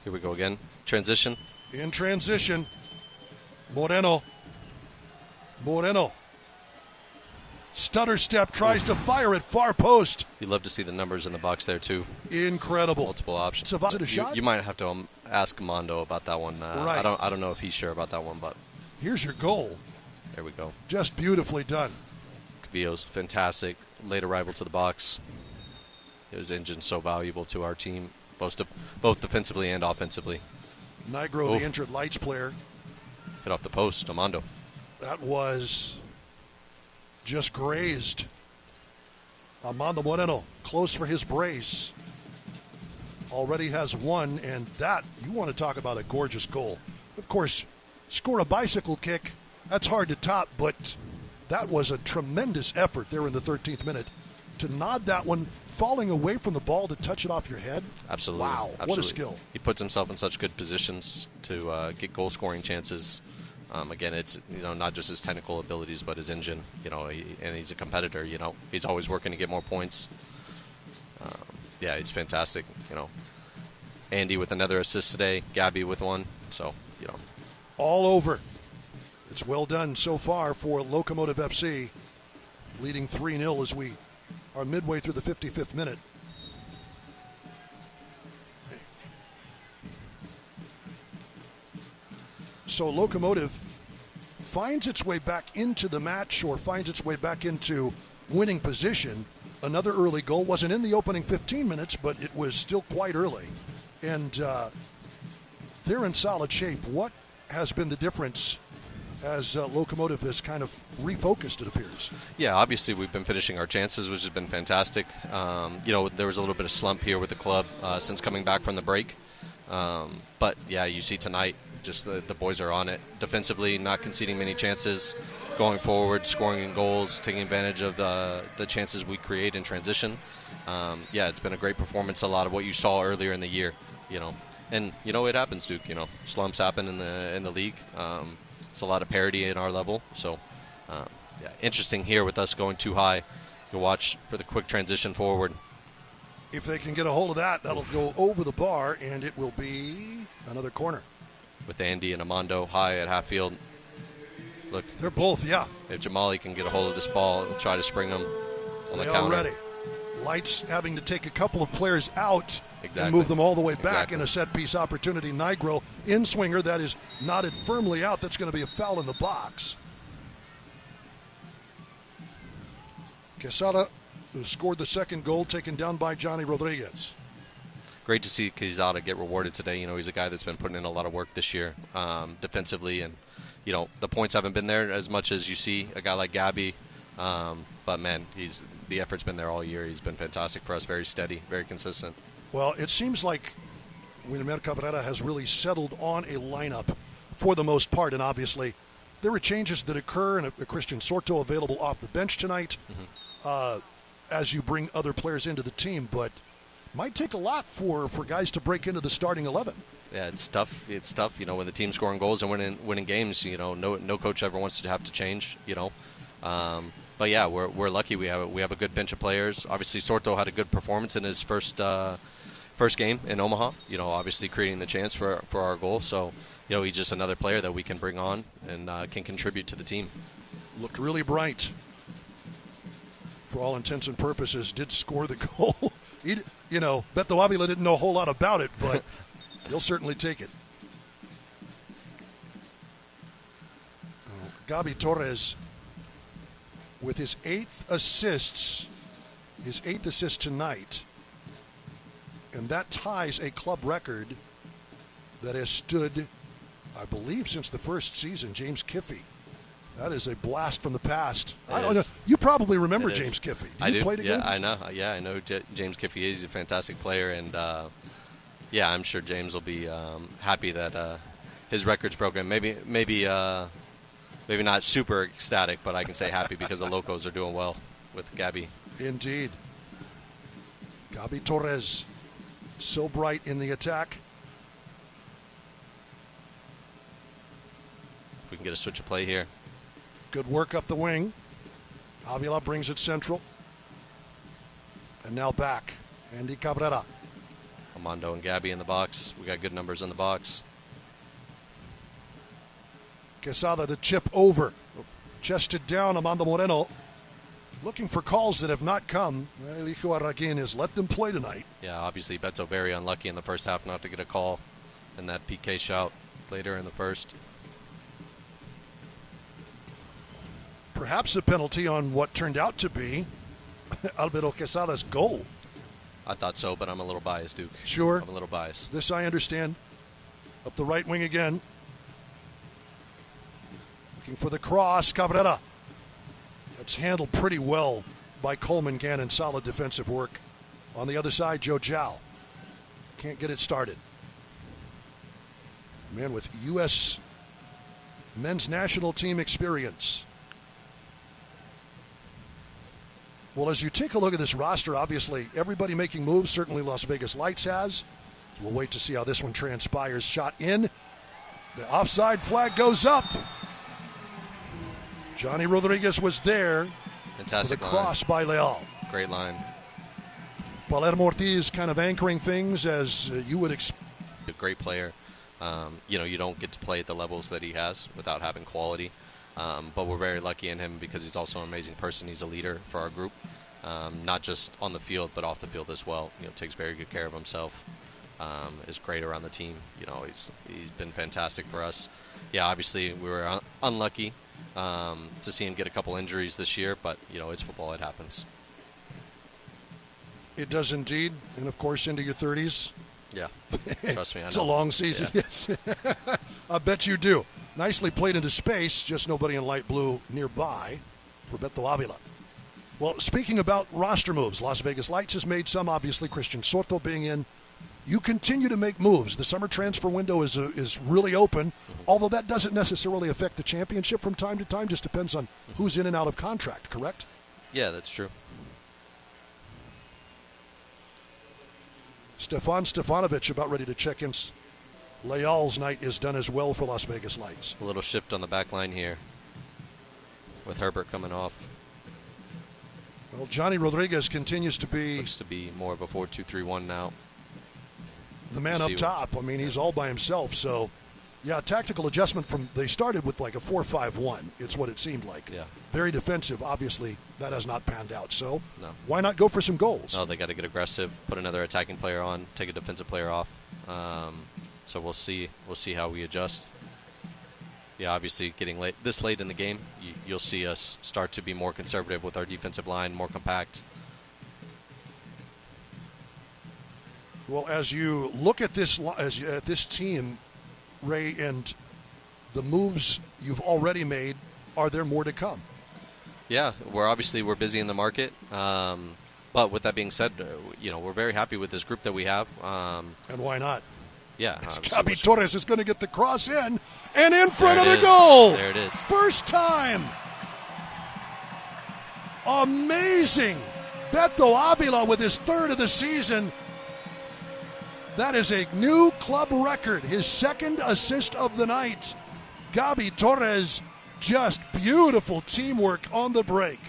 Here we go again. Transition. In transition. Moreno. Stutter step, tries to fire at far post. You love to see the numbers in the box there, too. Incredible. Multiple options. Is it a shot? You might have to ask Mondo about that one. Right. I don't know if he's sure about that one, but here's your goal. There we go. Just beautifully done. Cavillo's fantastic. Late arrival to the box. His engine's so valuable to our team, both defensively and offensively. Nigro, the injured Lights player. Hit off the post, Mondo. That was just grazed. Armando Moreno, close for his brace. Already has one, and that, you want to talk about a gorgeous goal. Of course, score a bicycle kick, that's hard to top, but that was a tremendous effort there in the 13th minute. To nod that one, falling away from the ball to touch it off your head. Absolutely. Wow, Absolutely. What a skill. He puts himself in such good positions to get goal-scoring chances. Again, it's not just his technical abilities, but his engine. And he's a competitor. He's always working to get more points. He's fantastic. Andy with another assist today, Gabby with one. So all over. It's well done so far for Locomotive FC, leading 3-0 as we are midway through the 55th minute. So Locomotive finds its way back into the match, or finds its way back into winning position. Another early goal wasn't in the opening 15 minutes, but it was still quite early. And they're in solid shape. What has been the difference as Locomotive has kind of refocused, it appears? Yeah, obviously we've been finishing our chances, which has been fantastic. There was a little bit of slump here with the club since coming back from the break. But, yeah, you see tonight, just the boys are on it. Defensively, not conceding many chances, going forward, scoring goals, taking advantage of the chances we create in transition. It's been a great performance, a lot of what you saw earlier in the year, And, it happens, Duke. Slumps happen in the league. It's a lot of parity in our level. So, interesting here with us going too high. You'll watch for the quick transition forward. If they can get a hold of that, that'll go over the bar, and it will be another corner. With Andy and Armando high at half field. Look, they're both, yeah. If Jamali can get a hold of this ball and try to spring them on the counter. Ready. Lights having to take a couple of players out exactly. and move them all the way back in a set-piece opportunity. Nigro in-swinger, that is knotted firmly out. That's going to be a foul in the box. Quesada, who scored the second goal, taken down by Johnny Rodriguez. Great to see Quesada get rewarded today. He's a guy that's been putting in a lot of work this year defensively. And, the points haven't been there as much as you see a guy like Gabby. But, man, the effort's been there all year. He's been fantastic for us, very steady, very consistent. Well, it seems like Wilmer Cabrera has really settled on a lineup for the most part. And obviously, there are changes that occur, and a Christian Sorto available off the bench tonight as you bring other players into the team. But might take a lot for guys to break into the starting 11. Yeah, it's tough. It's tough, when the team's scoring goals and winning games. No coach ever wants to have to change. But yeah, we're lucky. We have a good bench of players. Obviously, Sorto had a good performance in his first game in Omaha. Obviously creating the chance for our goal. So he's just another player that we can bring on and can contribute to the team. Looked really bright. For all intents and purposes, did score the goal. Beto Avila didn't know a whole lot about it, but he'll certainly take it. Gabi Torres with his eighth assist tonight. And that ties a club record that has stood I believe, since the first season, James Kiffey. That is a blast from the past. I don't know. You probably remember James Kiffey. I do. Play again? Yeah, I know. Yeah, I know James Kiffey is. He's a fantastic player, and I'm sure James will be happy that his records program. Maybe not super ecstatic, but I can say happy because the Locos are doing well with Gabby. Indeed. Gabi Torres, so bright in the attack. If we can get a switch of play here. Good work up the wing. Avila brings it central. And now back. Andy Cabrera. Armando and Gabby in the box. We got good numbers in the box. Quesada, the chip over. Chested down, Armando Moreno. Looking for calls that have not come. Elijo Arraguin has let them play tonight. Yeah, obviously Beto very unlucky in the first half not to get a call in that PK shout later in the first. Perhaps a penalty on what turned out to be Alvaro Quesada's goal. I thought so, but I'm a little biased, Duke. Sure. I'm a little biased. This I understand. Up the right wing again. Looking for the cross. Cabrera. That's handled pretty well by Coleman Gannon. Solid defensive work. On the other side, Joe Zhao. Can't get it started. Man with U.S. men's national team experience. Well, as you take a look at this roster, obviously everybody making moves. Certainly Las Vegas Lights has. We'll wait to see how this one transpires. Shot in. The offside flag goes up. Johnny Rodriguez was there. Fantastic for the cross by Leal. Great line. Palermo Ortiz kind of anchoring things as you would expect. A great player. You don't get to play at the levels that he has without having quality. But we're very lucky in him because he's also an amazing person. He's a leader for our group, not just on the field but off the field as well. Takes very good care of himself. Is great around the team. He's been fantastic for us. Yeah, obviously we were unlucky to see him get a couple injuries this year, but it's football. It happens. It does indeed, and of course into your 30s. Yeah, trust me, I know. It's a long season. Yeah. Yes, I bet you do. Nicely played into space, just nobody in light blue nearby for Beto Avila. Well, speaking about roster moves, Las Vegas Lights has made some, obviously Christian Soto being in. You continue to make moves. The summer transfer window is really open, although that doesn't necessarily affect the championship from time to time, just depends on who's in and out of contract, correct? Yeah, that's true. Stefan Stefanovic about ready to check in. Leal's night is done as well for Las Vegas Lights. A little shift on the back line here with Herbert coming off. Well, Johnny Rodriguez continues to be... Looks to be more of a 4-2-3-1 now. The man up top. I mean, he's all by himself. So, yeah, tactical adjustment from... They started with like a 4-5-1. It's what it seemed like. Yeah. Very defensive. Obviously, that has not panned out. So, no. Why not go for some goals? No, they got to get aggressive, put another attacking player on, take a defensive player off. So we'll see. We'll see how we adjust. Yeah, obviously, getting this late in the game, you'll see us start to be more conservative with our defensive line, more compact. Well, as you look at this team, Ray, and the moves you've already made, are there more to come? Yeah, we're busy in the market. But with that being said, we're very happy with this group that we have. And why not? Yeah. Gabi Torres is going to get the cross in, and in for there another goal. There it is. First time. Amazing. Beto Avila with his third of the season. That is a new club record, his second assist of the night. Gabi Torres, just beautiful teamwork on the break.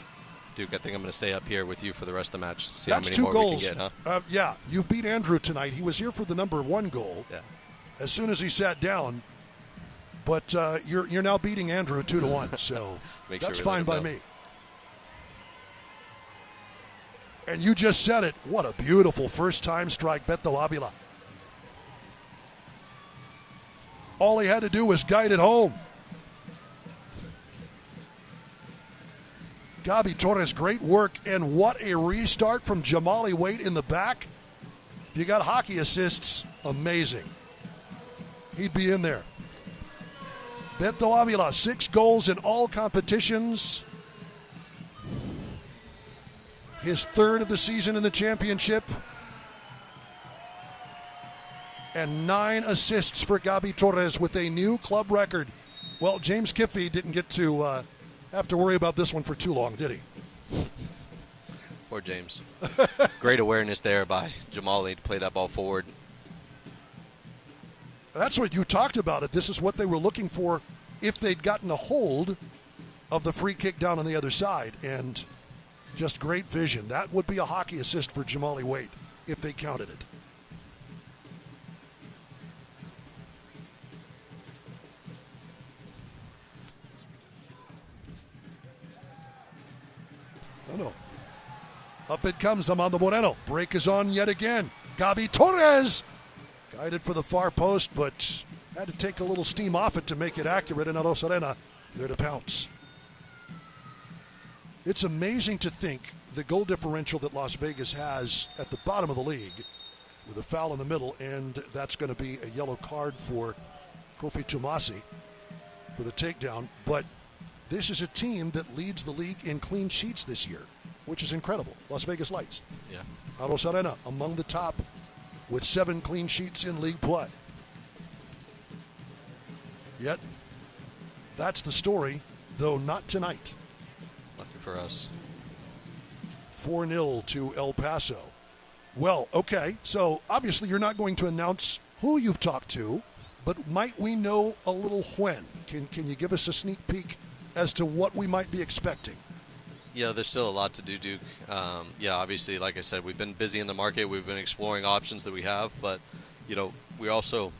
Duke, I think I'm going to stay up here with you for the rest of the match. See That's how many two more goals. we can get, huh? Yeah, you've beat Andrew tonight. He was here for the number one goal. Yeah. As soon as he sat down. But you're now beating Andrew 2-1, so that's fine by me. And you just said it. What a beautiful first-time strike, Beto Avila. All he had to do was guide it home. Gabi Torres, great work, and what a restart from Jamali Waite in the back. You got hockey assists, amazing. He'd be in there. Beto Avila, 6 goals in all competitions. His 3rd of the season in the championship. And 9 assists for Gabi Torres with a new club record. Well, James Kiffey didn't get to have to worry about this one for too long, did he? Poor James. Great awareness there by Jamali to play that ball forward. That's what you talked about it. This is what they were looking for if they'd gotten a hold of the free kick down on the other side. And just great vision. That would be a hockey assist for Jamali Wade if they counted it. No. Up it comes, Amando Moreno. Break is on yet again. Gabi Torres guided for the far post, but had to take a little steam off it to make it accurate, and Arosarena there to pounce. It's amazing to think the goal differential that Las Vegas has at the bottom of the league with a foul in the middle, and that's going to be a yellow card for Kofi Tumasi for the takedown. But this is a team that leads the league in clean sheets this year, which is incredible. Las Vegas Lights. Yeah. Arosarena among the top with 7 clean sheets in league play. Yet, that's the story, though not tonight. Lucky for us. 4-0 to El Paso. Well, okay, so obviously you're not going to announce who you've talked to, but might we know a little when? Can you give us a sneak peek as to what we might be expecting? Yeah, there's still a lot to do, Duke. Obviously, like I said, we've been busy in the market. We've been exploring options that we have, but, we also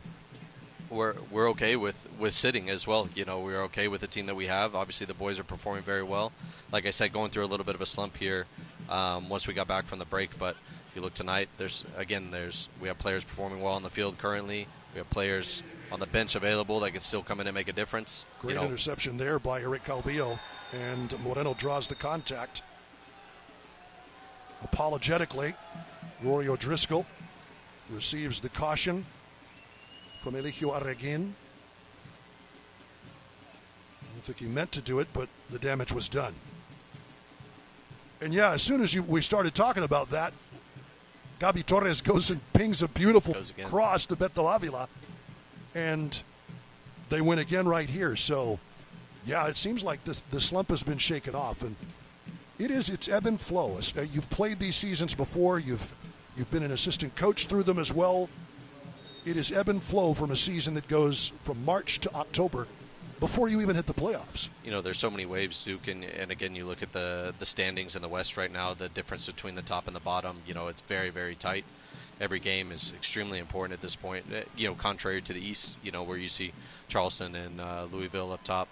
we're okay with sitting as well. We're okay with the team that we have. Obviously, the boys are performing very well. Like I said, going through a little bit of a slump here once we got back from the break. But if you look tonight, we have players performing well on the field currently. We have players on the bench available that can still come in and make a difference. Great interception there by Eric Calvillo, and Moreno draws the contact. Apologetically, Rory O'Driscoll receives the caution from Eligio Arreguin. I don't think he meant to do it, but the damage was done. And yeah, as soon as we started talking about that, Gabi Torres goes and pings a beautiful cross to Beto Avila, and they win again right here. So, yeah, it seems like the slump has been shaken off, and it's ebb and flow. You've played these seasons before. You've been an assistant coach through them as well. It is ebb and flow from a season that goes from March to October before you even hit the playoffs. There's so many waves, Duke, and again, you look at the standings in the West right now, the difference between the top and the bottom, it's very, very tight. Every game is extremely important at this point, contrary to the East, where you see Charleston and Louisville up top.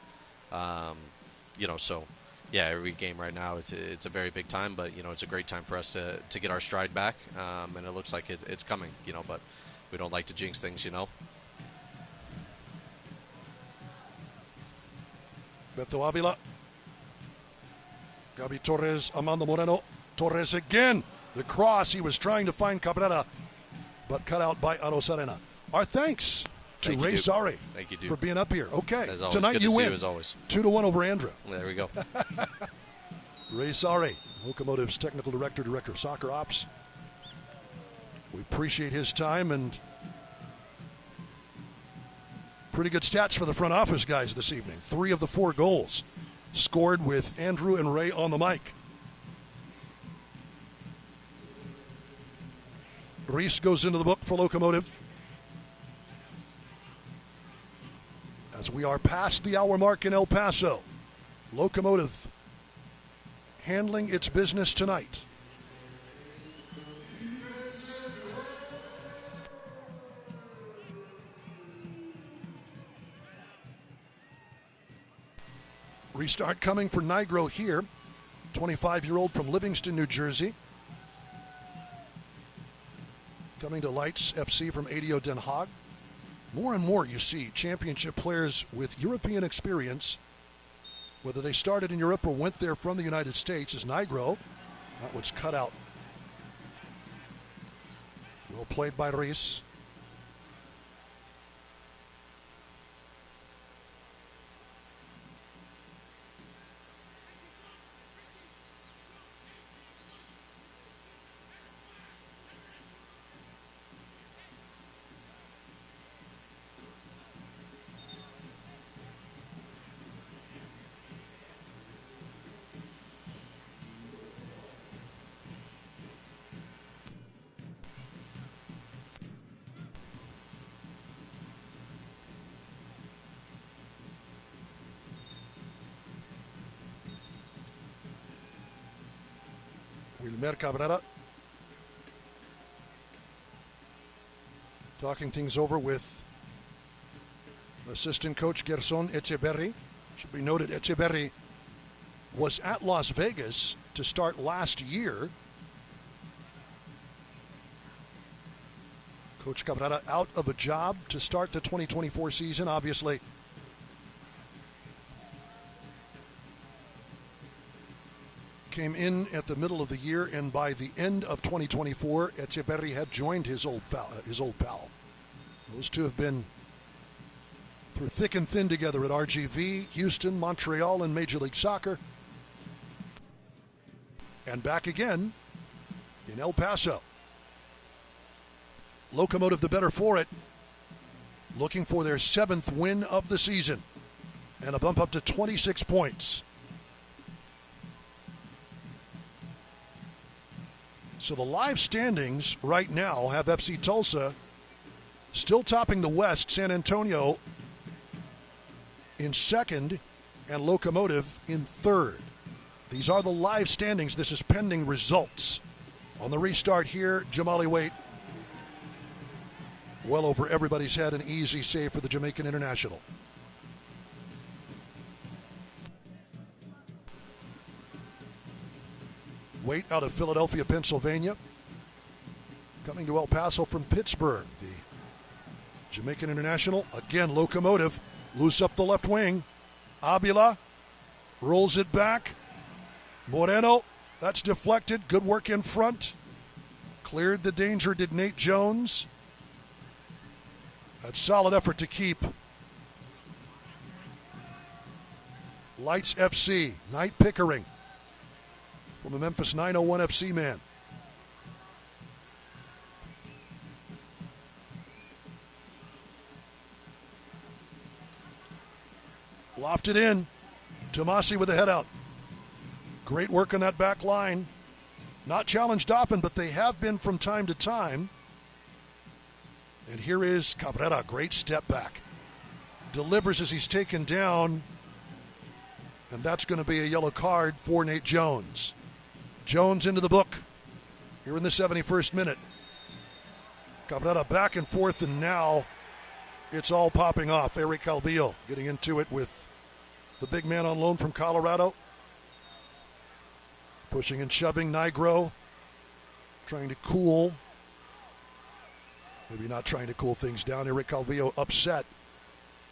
So, yeah, every game right now, it's a very big time, but, it's a great time for us to get our stride back, and it looks like it's coming, but we don't like to jinx things, Beto Avila. Gabi Torres, Amando Moreno. Torres again. The cross. He was trying to find Cabrera, but cut out by Arosarena. Our thanks to Ray Sari for being up here. Okay, tonight you win. 2-1 over Andrew. There we go. Ray Sari, Locomotive's technical director of soccer ops. We appreciate his time, and pretty good stats for the front office guys this evening. 3 of the 4 goals scored with Andrew and Ray on the mic. Reese goes into the book for Locomotive. As we are past the hour mark in El Paso, Locomotive handling its business tonight. Restart coming for Nigro here. 25-year-old from Livingston, New Jersey. Coming to Lights FC from ADO Den Haag. More and more you see championship players with European experience, whether they started in Europe or went there from the United States, as Nigro. That was cut out. Well played by Reese. Wilmer Cabrera talking things over with assistant coach Gerson Echeverri. Should be noted Echeverri was at Las Vegas to start last year. Coach Cabrera out of a job to start the 2024 season, obviously. Came in at the middle of the year, and by the end of 2024, Echeverri had joined his old pal. Those two have been through thick and thin together at RGV, Houston, Montreal, and Major League Soccer. And back again in El Paso. Locomotive the better for it, looking for their 7th win of the season and a bump up to 26 points. So the live standings right now have FC Tulsa still topping the West, San Antonio in 2nd, and Locomotive in 3rd. These are the live standings. This is pending results. On the restart here, Jamali Waite well over everybody's head, an easy save for the Jamaican international. Waite out of Philadelphia, Pennsylvania, coming to El Paso from Pittsburgh. The Jamaican international, again Locomotive, loose up the left wing. Avila rolls it back. Moreno, that's deflected. Good work in front. Cleared the danger, did Nate Jones. A solid effort to keep. Lights FC, Knight Pickering from the Memphis 901 FC man. Lofted in. Tomasi with a head out. Great work on that back line. Not challenged often, but they have been from time to time. And here is Cabrera, great step back. Delivers as he's taken down. And that's going to be a yellow card for Nate Jones. Jones into the book here in the 71st minute. Cabrera back and forth, and now it's all popping off. Eric Calvillo getting into it with the big man on loan from Colorado. Pushing and shoving. Nigro trying to cool. Maybe not trying to cool things down. Eric Calvillo upset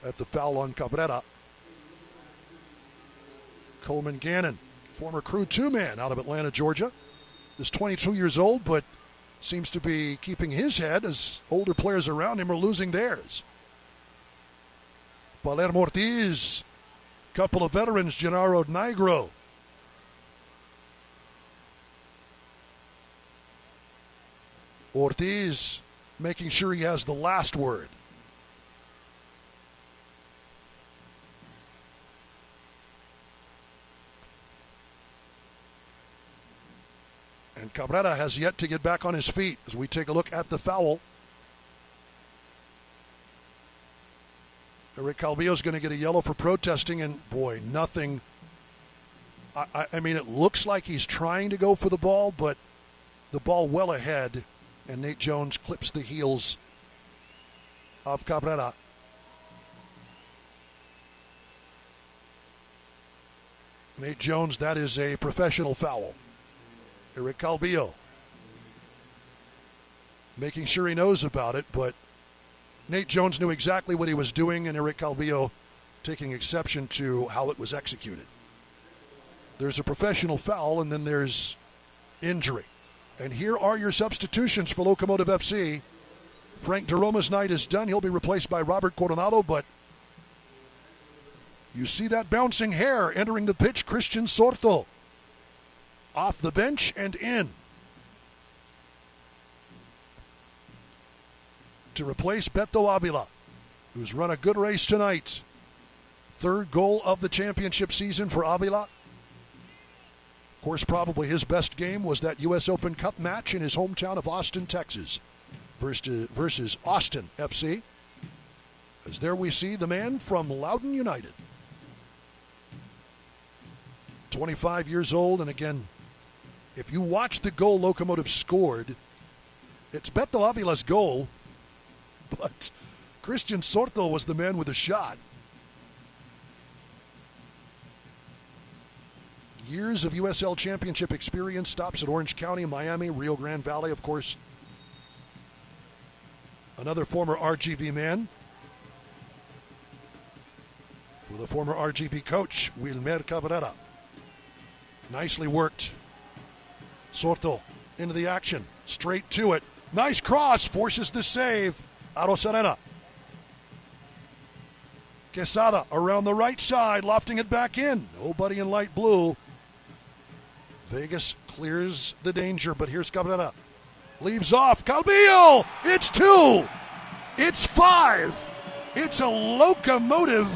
at the foul on Cabrera. Coleman Gannon, former Crew 2 man out of Atlanta, Georgia, is 22 years old, but seems to be keeping his head as older players around him are losing theirs. Palermo Ortiz, couple of veterans, Gennaro Nigro. Ortiz making sure he has the last word. And Cabrera has yet to get back on his feet as we take a look at the foul. Eric Calvillo's going to get a yellow for protesting, and boy, nothing. I mean, it looks like he's trying to go for the ball, but the ball well ahead, and Nate Jones clips the heels of Cabrera. Nate Jones, that is a professional foul. Eric Calvillo making sure he knows about it, but Nate Jones knew exactly what he was doing, and Eric Calvillo taking exception to how it was executed. There's a professional foul, and then there's injury. And here are your substitutions for Locomotive FC. Frank DeRoma's night is done. He'll be replaced by Robert Coronado, but you see that bouncing hair entering the pitch. Christian Sorto off the bench and in to replace Beto Avila, who's run a good race tonight. Third goal of the championship season for Avila. Of course, probably his best game was that U.S. Open Cup match in his hometown of Austin, Texas, versus Austin FC. As there we see the man from Loudoun United. 25 years old, and again, If you watch the goal Locomotive scored, it's Beto Avila's goal, but Christian Sorto was the man with the shot. Years of USL Championship experience, stops at Orange County, Miami, Rio Grande Valley, of course. Another former RGV man. With a former RGV coach, Wilmer Cabrera. Nicely worked. Sorto into the action. Straight to it. Nice cross. Forces the save. Arosarena. Quesada around the right side. Lofting it back in. Nobody in light blue. Vegas clears the danger, but here's Cabrera. Leaves off. Calvillo! It's 2. It's 5. It's a Locomotive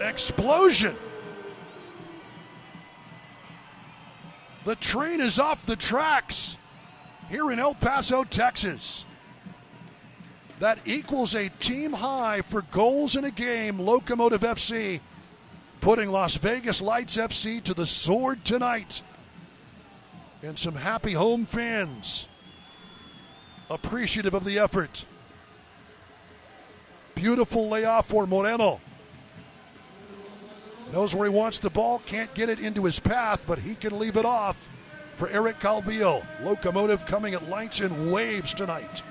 explosion. The train is off the tracks here in El Paso, Texas. That equals a team high for goals in a game. Locomotive FC putting Las Vegas Lights FC to the sword tonight. And some happy home fans appreciative of the effort. Beautiful layoff for Moreno. Knows where he wants the ball, can't get it into his path, but he can leave it off for Eric Calvillo. Locomotive coming at lights and waves tonight.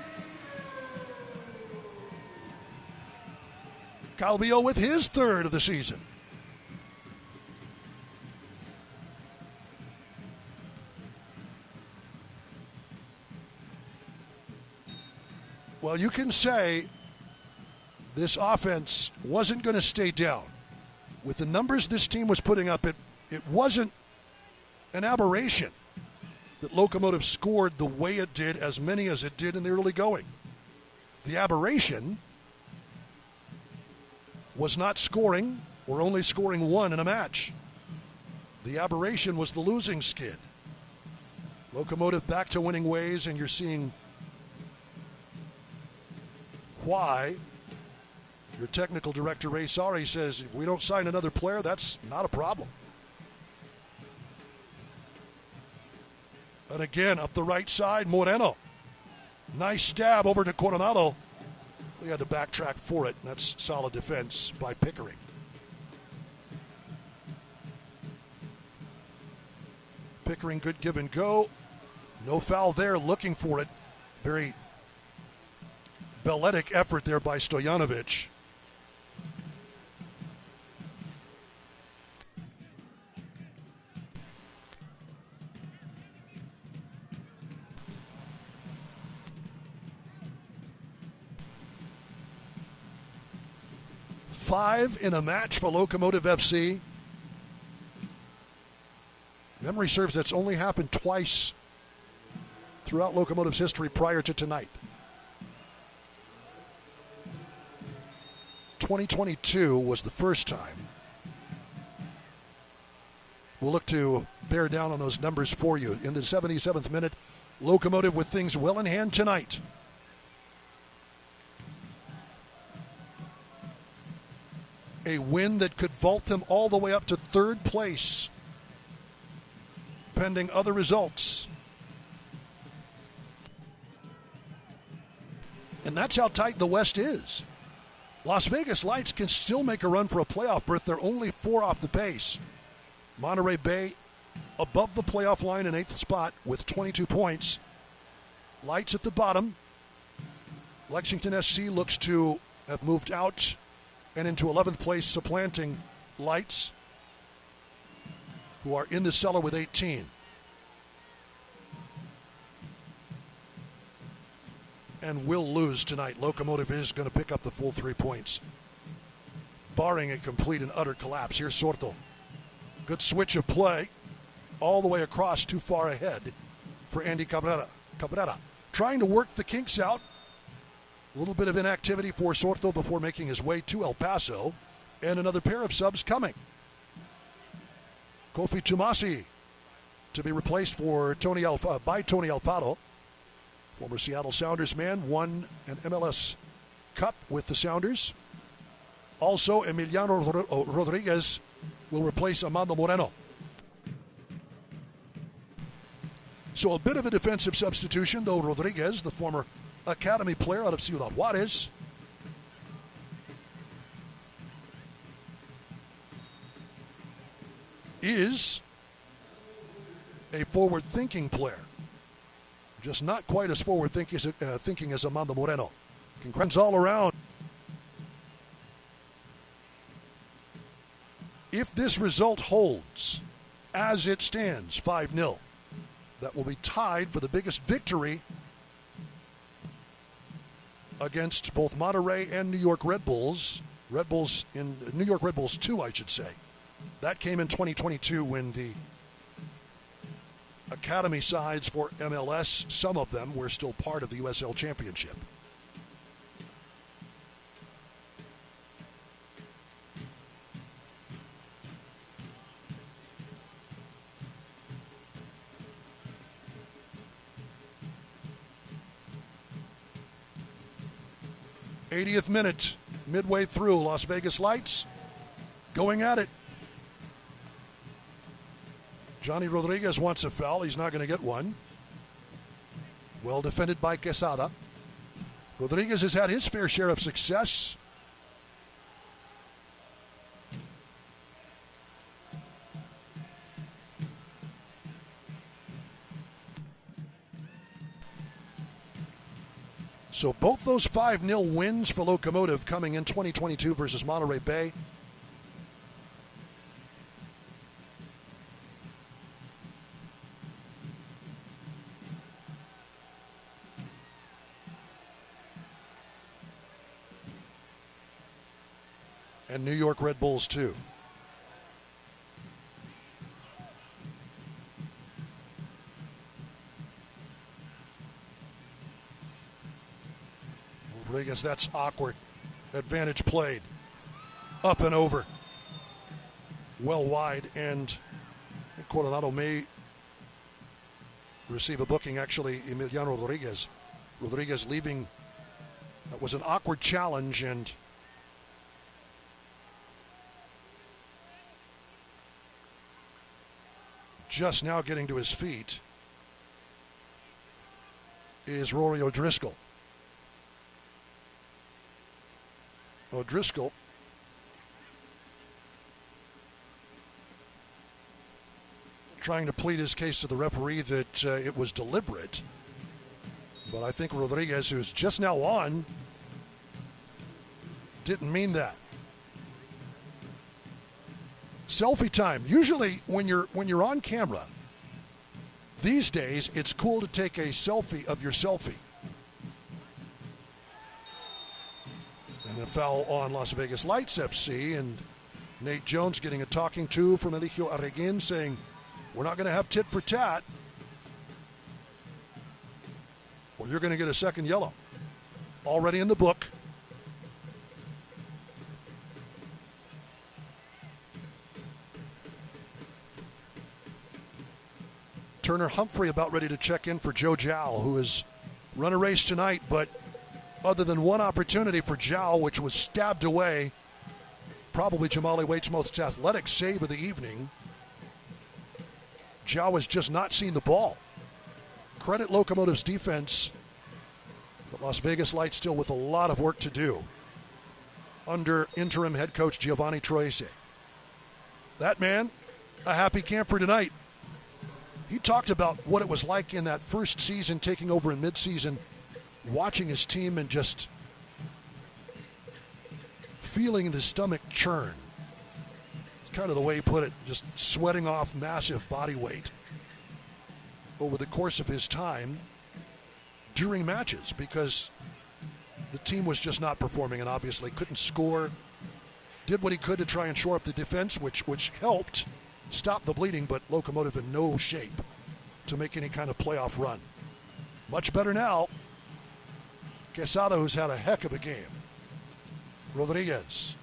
Calvillo with his third of the season. Well, you can say this offense wasn't going to stay down. With the numbers this team was putting up, it wasn't an aberration that Locomotive scored the way it did, as many as it did in the early going. The aberration was not scoring or only scoring one in a match. The aberration was the losing skid. Locomotive back to winning ways, and you're seeing why your technical director, Ray Sari, says if we don't sign another player, that's not a problem. And again, up the right side, Moreno. Nice stab over to Coronado. He had to backtrack for it, and that's solid defense by Pickering. Pickering, good give and go. No foul there, looking for it. Very balletic effort there by Stojanovic. Five in a match for Locomotive FC. Memory serves, that's only happened twice throughout Locomotive's history prior to tonight. 2022 was the first time. We'll look to bear down on those numbers for you. In the 77th minute, Locomotive with things well in hand tonight. A win that could vault them all the way up to third place, pending other results. And that's how tight the West is. Las Vegas Lights can still make a run for a playoff berth. They're only 4 off the pace. Monterey Bay above the playoff line in 8th spot with 22 points. Lights at the bottom. Lexington SC looks to have moved out and into 11th place, supplanting Lights, who are in the cellar with 18. And will lose tonight. Locomotive is going to pick up the full 3 points, barring a complete and utter collapse. Here's Sorto. Good switch of play all the way across, too far ahead for Andy Cabrera. Trying to work the kinks out. A little bit of inactivity for Sorto before making his way to El Paso. And another pair of subs coming. Kofi Tumasi to be replaced by Tony Alfaro. Former Seattle Sounders man, won an MLS Cup with the Sounders. Also, Emiliano Rodriguez will replace Amando Moreno. So a bit of a defensive substitution, though. Rodriguez, the former Academy player out of Ciudad Juarez, is a forward-thinking player. Just not quite as forward-thinking as Amanda Moreno. Congrats all around. If this result holds as it stands, 5-0, that will be tied for the biggest victory against both Monterrey and New York Red Bulls. New York Red Bulls 2, I should say. That came in 2022 when the Academy sides for MLS, some of them were still part of the USL Championship. '80th minute, midway through, Las Vegas Lights going at it. Johnny Rodriguez wants a foul. He's not going to get one. Well defended by Quesada. Rodriguez has had his fair share of success. So both those 5-0 wins for Locomotive coming in 2022 versus Monterey Bay. And New York Red Bulls too. Rodriguez, that's awkward. Advantage played. Up and over. Well wide, and Coronado may receive a booking, actually, Emiliano Rodriguez. Rodriguez leaving. That was an awkward challenge, and just now getting to his feet is Rory O'Driscoll. O'Driscoll trying to plead his case to the referee that it was deliberate. But I think Rodriguez, who's just now on, didn't mean that. Selfie time. Usually when you're on camera, these days it's cool to take a selfie of your selfie. And a foul on Las Vegas Lights FC, and Nate Jones getting a talking to from Eligio Arreguin saying, we're not going to have tit for tat, or you're going to get a second yellow. Already in the book. Turner Humphrey about ready to check in for Joe Jowl, who has run a race tonight, but other than one opportunity for Jowl, which was stabbed away, probably Jamali Waite's most athletic save of the evening, Jowl has just not seen the ball. Credit Locomotive's defense, but Las Vegas Lights still with a lot of work to do under interim head coach Giovanni Troese. That man, a happy camper tonight. He talked about what it was like in that first season, taking over in midseason, watching his team and just feeling the stomach churn. It's kind of the way he put it, just sweating off massive body weight over the course of his time during matches, because the team was just not performing and obviously couldn't score. Did what he could to try and shore up the defense, which helped stop the bleeding, but Locomotive in no shape to make any kind of playoff run. Much better now. Quesada, who's had a heck of a game. Rodriguez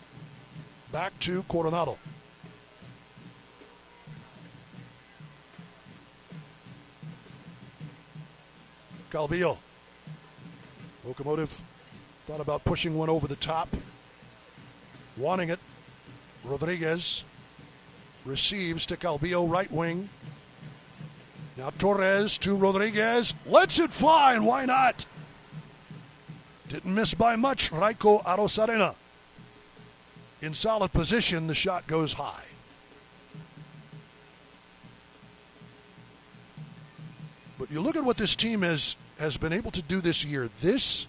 back to Coronado. Calvillo. Locomotive thought about pushing one over the top, wanting it. Rodriguez receives to Calvillo, right wing. Now Torres to Rodriguez. Lets it fly, and why not? Didn't miss by much. Raiko Arosarena. In solid position, the shot goes high. But you look at what this team has been able to do this year. This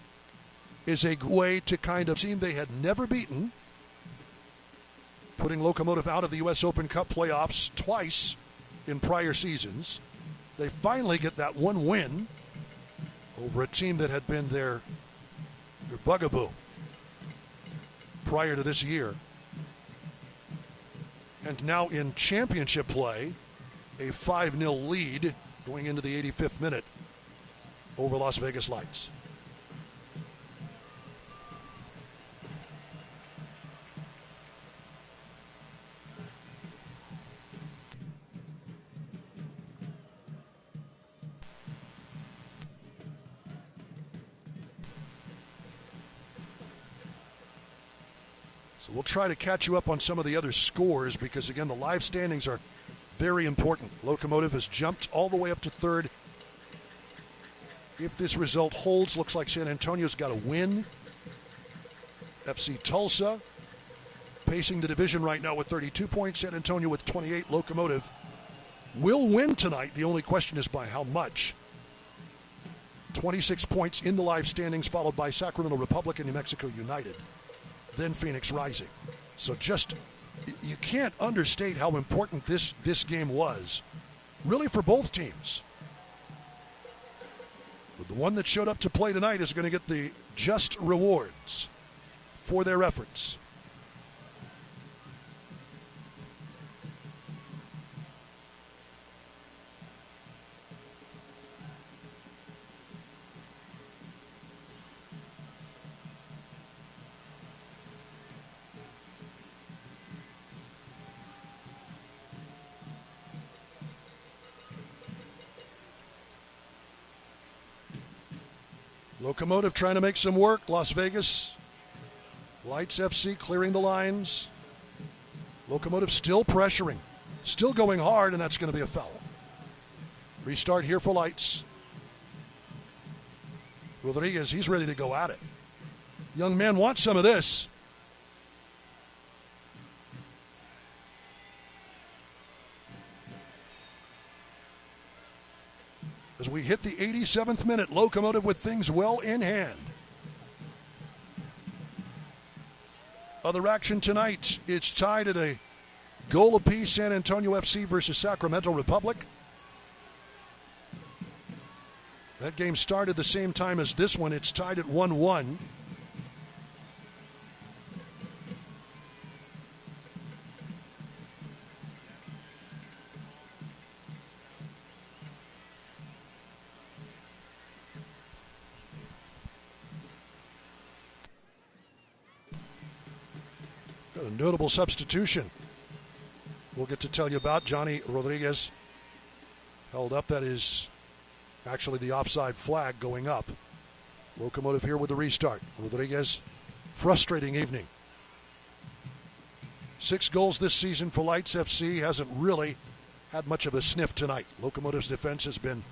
is a way to kind of team they had never beaten, putting Locomotive out of the U.S. Open Cup playoffs twice in prior seasons. They finally get that one win over a team that had been their bugaboo prior to this year. And now in championship play, a 5-0 lead going into the 85th minute over Las Vegas Lights. So we'll try to catch you up on some of the other scores because, again, the live standings are very important. Locomotive has jumped all the way up to third. If this result holds, looks like San Antonio's got a win. FC Tulsa pacing the division right now with 32 points. San Antonio with 28. Locomotive will win tonight. The only question is by how much. 26 points in the live standings, followed by Sacramento Republic and New Mexico United. Then Phoenix Rising. So just, you can't understate how important this game was, really, for both teams. But the one that showed up to play tonight is going to get the just rewards for their efforts. Locomotive trying to make some work. Las Vegas Lights FC clearing the lines. Locomotive still pressuring, still going hard, and that's going to be a foul. Restart here for Lights. Rodriguez, he's ready to go at it. Young man wants some of this. As we hit the 87th minute, Locomotive with things well in hand. Other action tonight, it's tied at a goal apiece, San Antonio FC versus Sacramento Republic. That game started the same time as this one. It's tied at 1-1. Got a notable substitution we'll get to tell you about. Johnny Rodriguez held up. That is actually the offside flag going up. Locomotive here with the restart. Rodriguez, frustrating evening. 6 goals this season for Lights FC. Hasn't really had much of a sniff tonight. Locomotive's defense has been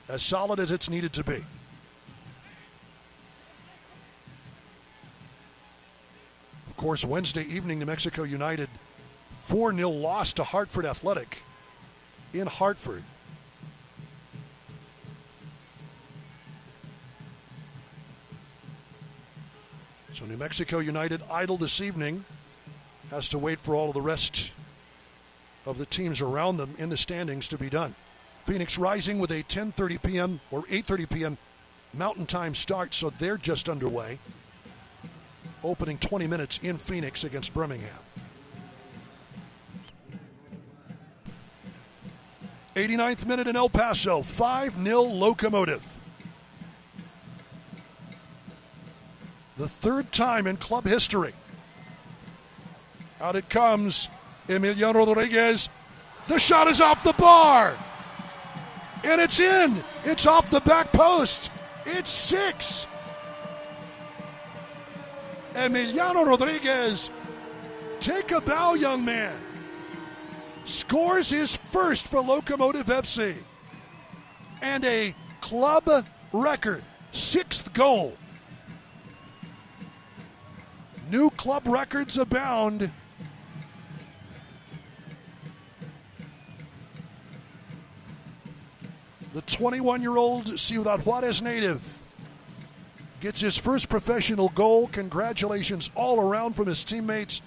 as solid as it's needed to be. Of course, Wednesday evening, New Mexico United 4-0 loss to Hartford Athletic in Hartford. So New Mexico United idle this evening, has to wait for all of the rest of the teams around them in the standings to be done. Phoenix Rising with a 10:30 p.m. or 8:30 p.m. Mountain Time start, so they're just underway. Opening 20 minutes in Phoenix against Birmingham. 89th minute in El Paso, 5-0 Locomotive. The third time in club history. Out it comes, Emiliano Rodriguez. The shot is off the bar. And it's in. It's off the back post. It's 6. Emiliano Rodriguez, take a bow, young man. Scores his first for Locomotive FC. and a club record, 6th goal. New club records abound. The 21-year-old Ciudad Juarez native gets his first professional goal. Congratulations all around from his teammates.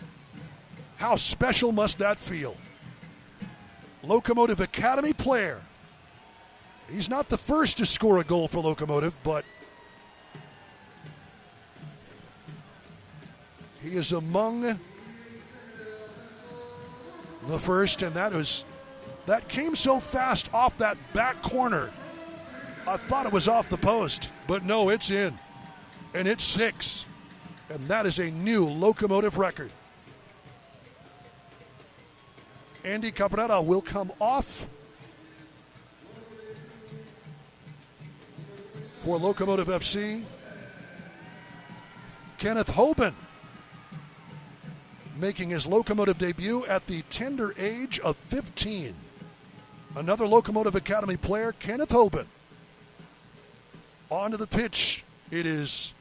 How special must that feel? Locomotive Academy player. He's not the first to score a goal for Locomotive, but he is among the first, and that came so fast off that back corner. I thought it was off the post, but no, it's in. And it's 6. And that is a new Locomotive record. Andy Cabrera will come off for Locomotive FC. Kenneth Hoban making his Locomotive debut at the tender age of 15. Another Locomotive Academy player, Kenneth Hoban. Onto the pitch. It is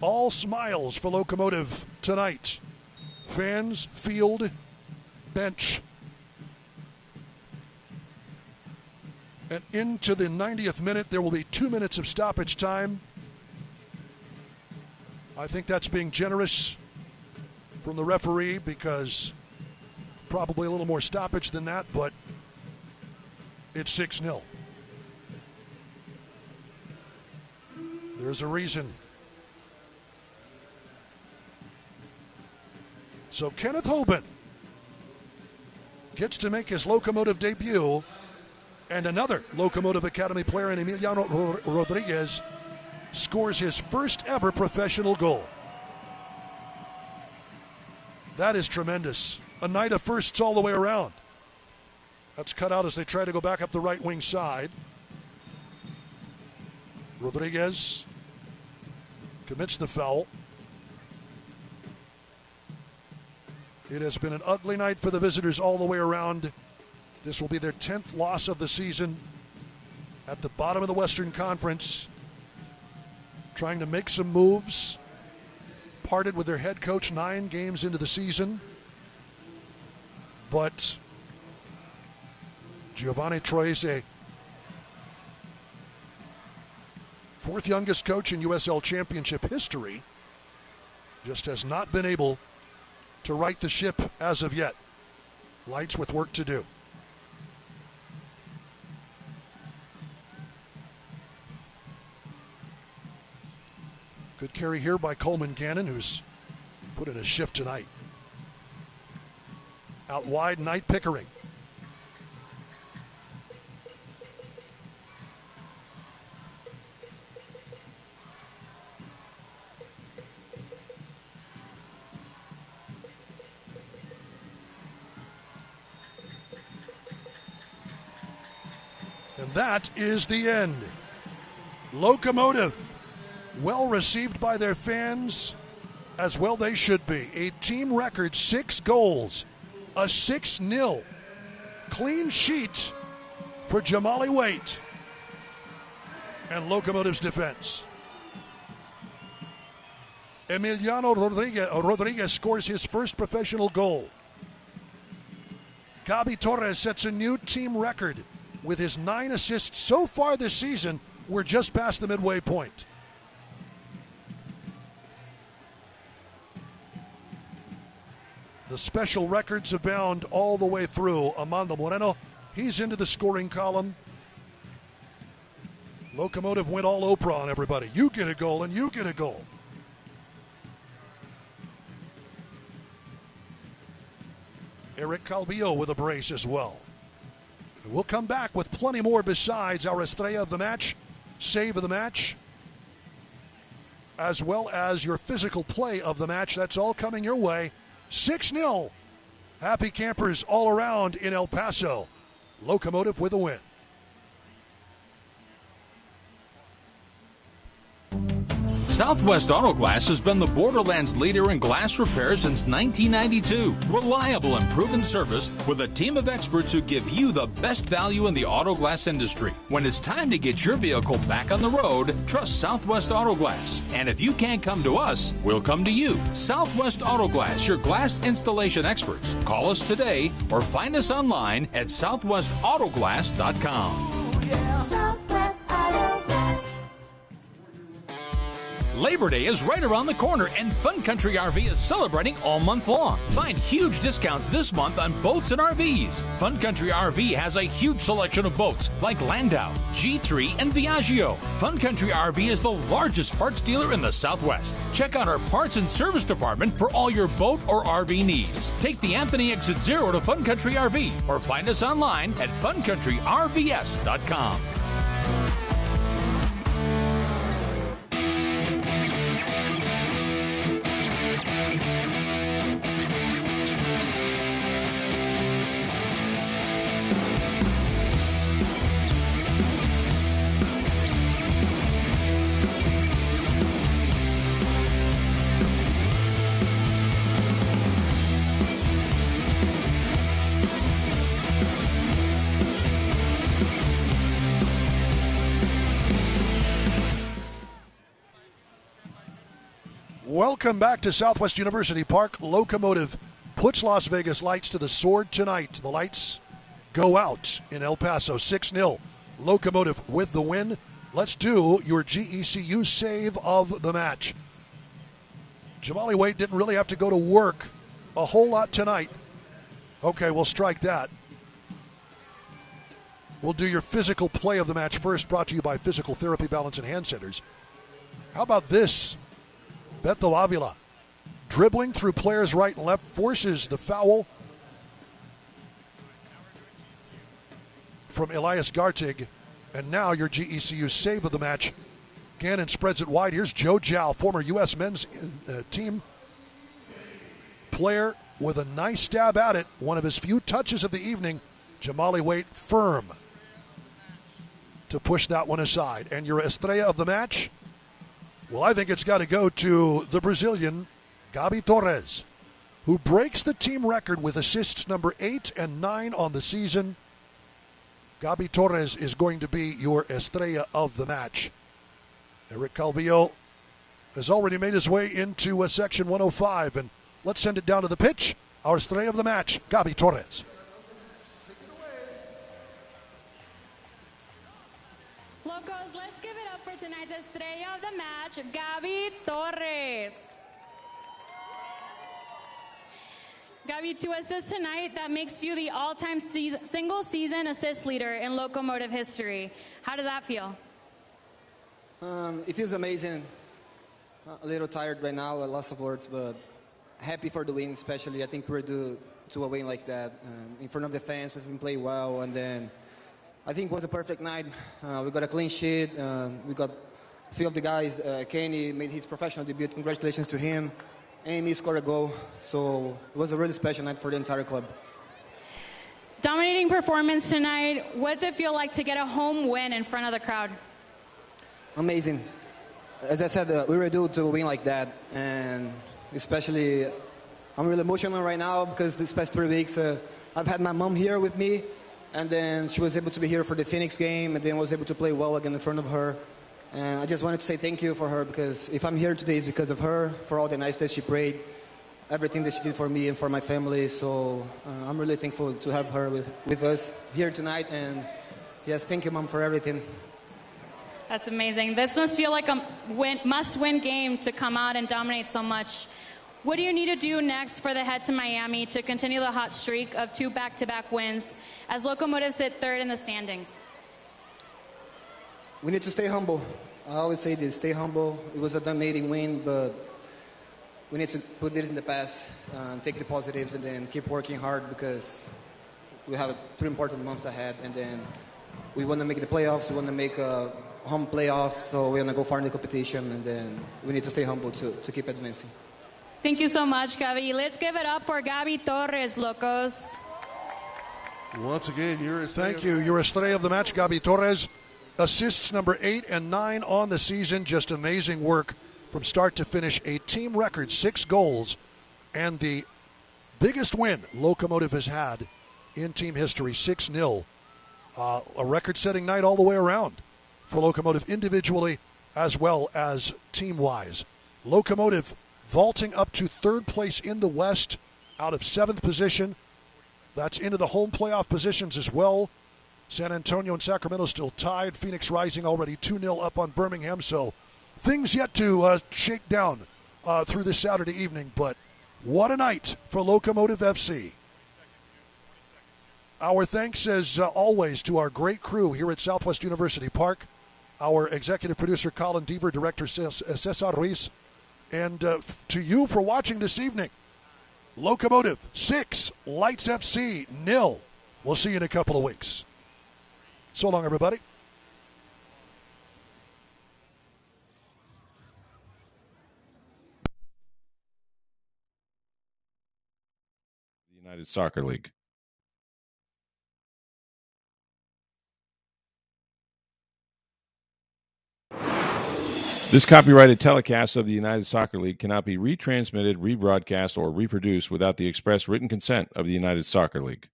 all smiles for Locomotive tonight. Fans, field, bench. And into the 90th minute, there will be 2 minutes of stoppage time. I think that's being generous from the referee, because probably a little more stoppage than that, but it's 6-0. There's a reason. So Kenneth Hoban gets to make his Locomotive debut, and another Locomotive Academy player in Emiliano Rodriguez scores his first ever professional goal. That is tremendous. A night of firsts all the way around. That's cut out as they try to go back up the right wing side. Rodriguez commits the foul. It has been an ugly night for the visitors all the way around. This will be their 10th loss of the season. At the bottom of the Western Conference, trying to make some moves. Parted with their head coach 9 games into the season. But Giovanni Troise, 4th youngest coach in USL Championship history, just has not been able to right the ship as of yet. Lights with work to do. Good carry here by Coleman Gannon, who's put in a shift tonight. Out wide, Knight Pickering. And that is the end. Locomotive, well received by their fans, as well they should be. A team record 6 goals, a 6-0 clean sheet for Jamali Waite and Locomotive's defense. Emiliano Rodriguez scores his first professional goal. Gabi Torres sets a new team record with his 9 assists so far this season. We're just past the midway point. The special records abound all the way through. Amando Moreno, he's into the scoring column. Locomotive went all Oprah on everybody. You get a goal and you get a goal. Eric Calvillo with a brace as well. And we'll come back with plenty more besides our Estrella of the match, save of the match, as well as your physical play of the match. That's all coming your way. 6-0. Happy campers all around in El Paso. Locomotive with a win. Southwest Auto Glass has been the Borderlands leader in glass repair since 1992. Reliable and proven service with a team of experts who give you the best value in the auto glass industry. When it's time to get your vehicle back on the road, trust Southwest Auto Glass. And if you can't come to us, we'll come to you. Southwest Auto Glass, your glass installation experts. Call us today or find us online at southwestautoglass.com. Labor Day is right around the corner, and Fun Country RV is celebrating all month long. Find huge discounts this month on boats and RVs. Fun Country RV has a huge selection of boats like Landau, G3, and Viaggio. Fun Country RV is the largest parts dealer in the Southwest. Check out our parts and service department for all your boat or RV needs. Take the Anthony Exit Zero to Fun Country RV or find us online at funcountryrvs.com. Welcome back to Southwest University Park. Locomotive puts Las Vegas Lights to the sword tonight. The Lights go out in El Paso 6-0. Locomotive with the win. Let's do your GECU save of the match. Jamali Wade didn't really have to go to work a whole lot tonight. Okay, we'll strike that. We'll do your physical play of the match first, brought to you by Physical Therapy, Balance, and Hand Centers. How about this? Beto Avila, dribbling through players right and left, forces the foul from Elias Gartig. And now your GECU save of the match. Gannon spreads it wide. Here's Joe Jow, former U.S. men's team player, with a nice stab at it. One of his few touches of the evening. Jamali Wade firm to push that one aside. And your estrella of the match? Well, I think it's got to go to the Brazilian, Gabi Torres, who breaks the team record with assists number 8 and 9 on the season. Gabi Torres is going to be your estrella of the match. Eric Calvillo has already made his way into Section 105, and let's send it down to the pitch. Our estrella of the match, Gabi Torres. Locos, let's give it up for tonight's estrella of the match, Gabi Torres. Gabi, 2 assists tonight. That makes you the all-time single-season assist leader in Locomotive history. How does that feel? It feels amazing. A little tired right now, lots of words, but happy for the win, especially. I think we're due to a win like that. In front of the fans, we've been playing well, and then I think it was a perfect night. We got a clean sheet. We got a few of the guys. Kenny made his professional debut. Congratulations to him. Amy scored a goal. So it was a really special night for the entire club. Dominating performance tonight. What's it feel like to get a home win in front of the crowd? Amazing. As I said, we were due to win like that. And especially, I'm really emotional right now because this past 3 weeks, I've had my mom here with me. And then she was able to be here for the Phoenix game, and then was able to play well again in front of her. And I just wanted to say thank you for her, because if I'm here today, it's because of her, for all the nice that she prayed, everything that she did for me and for my family. So I'm really thankful to have her with us here tonight. And yes, thank you, Mom, for everything. That's amazing. This must feel like a must-win game to come out and dominate so much. What do you need to do next for the head to Miami to continue the hot streak of 2 back-to-back wins as Locomotive sit 3rd in the standings? We need to stay humble. I always say this, stay humble. It was a dominating win, but we need to put this in the past, take the positives, and then keep working hard, because we have 3 important months ahead, and then we want to make the playoffs. We want to make a home playoff, so we want to go far in the competition, and then we need to stay humble to keep advancing. Thank you so much, Gabi. Let's give it up for Gabi Torres, Locos. Once again, thank you. Your estrella of the match, Gabi Torres. Assists number 8 and 9 on the season. Just amazing work from start to finish, a team record 6 goals, and the biggest win Locomotive has had in team history, 6-0. A record-setting night all the way around for Locomotive individually as well as team-wise. Locomotive vaulting up to 3rd place in the West out of 7th position. That's into the home playoff positions as well. San Antonio and Sacramento still tied. Phoenix Rising already 2-0 up on Birmingham. So things yet to shake down through this Saturday evening. But what a night for Locomotive FC. Our thanks, as always, to our great crew here at Southwest University Park. Our executive producer, Colin Deaver, director, Cesar Ruiz. And to you for watching this evening. Locomotive 6, Lights FC 0. We'll see you in a couple of weeks. So long, everybody. The United Soccer League. This copyrighted telecast of the United Soccer League cannot be retransmitted, rebroadcast, or reproduced without the express written consent of the United Soccer League.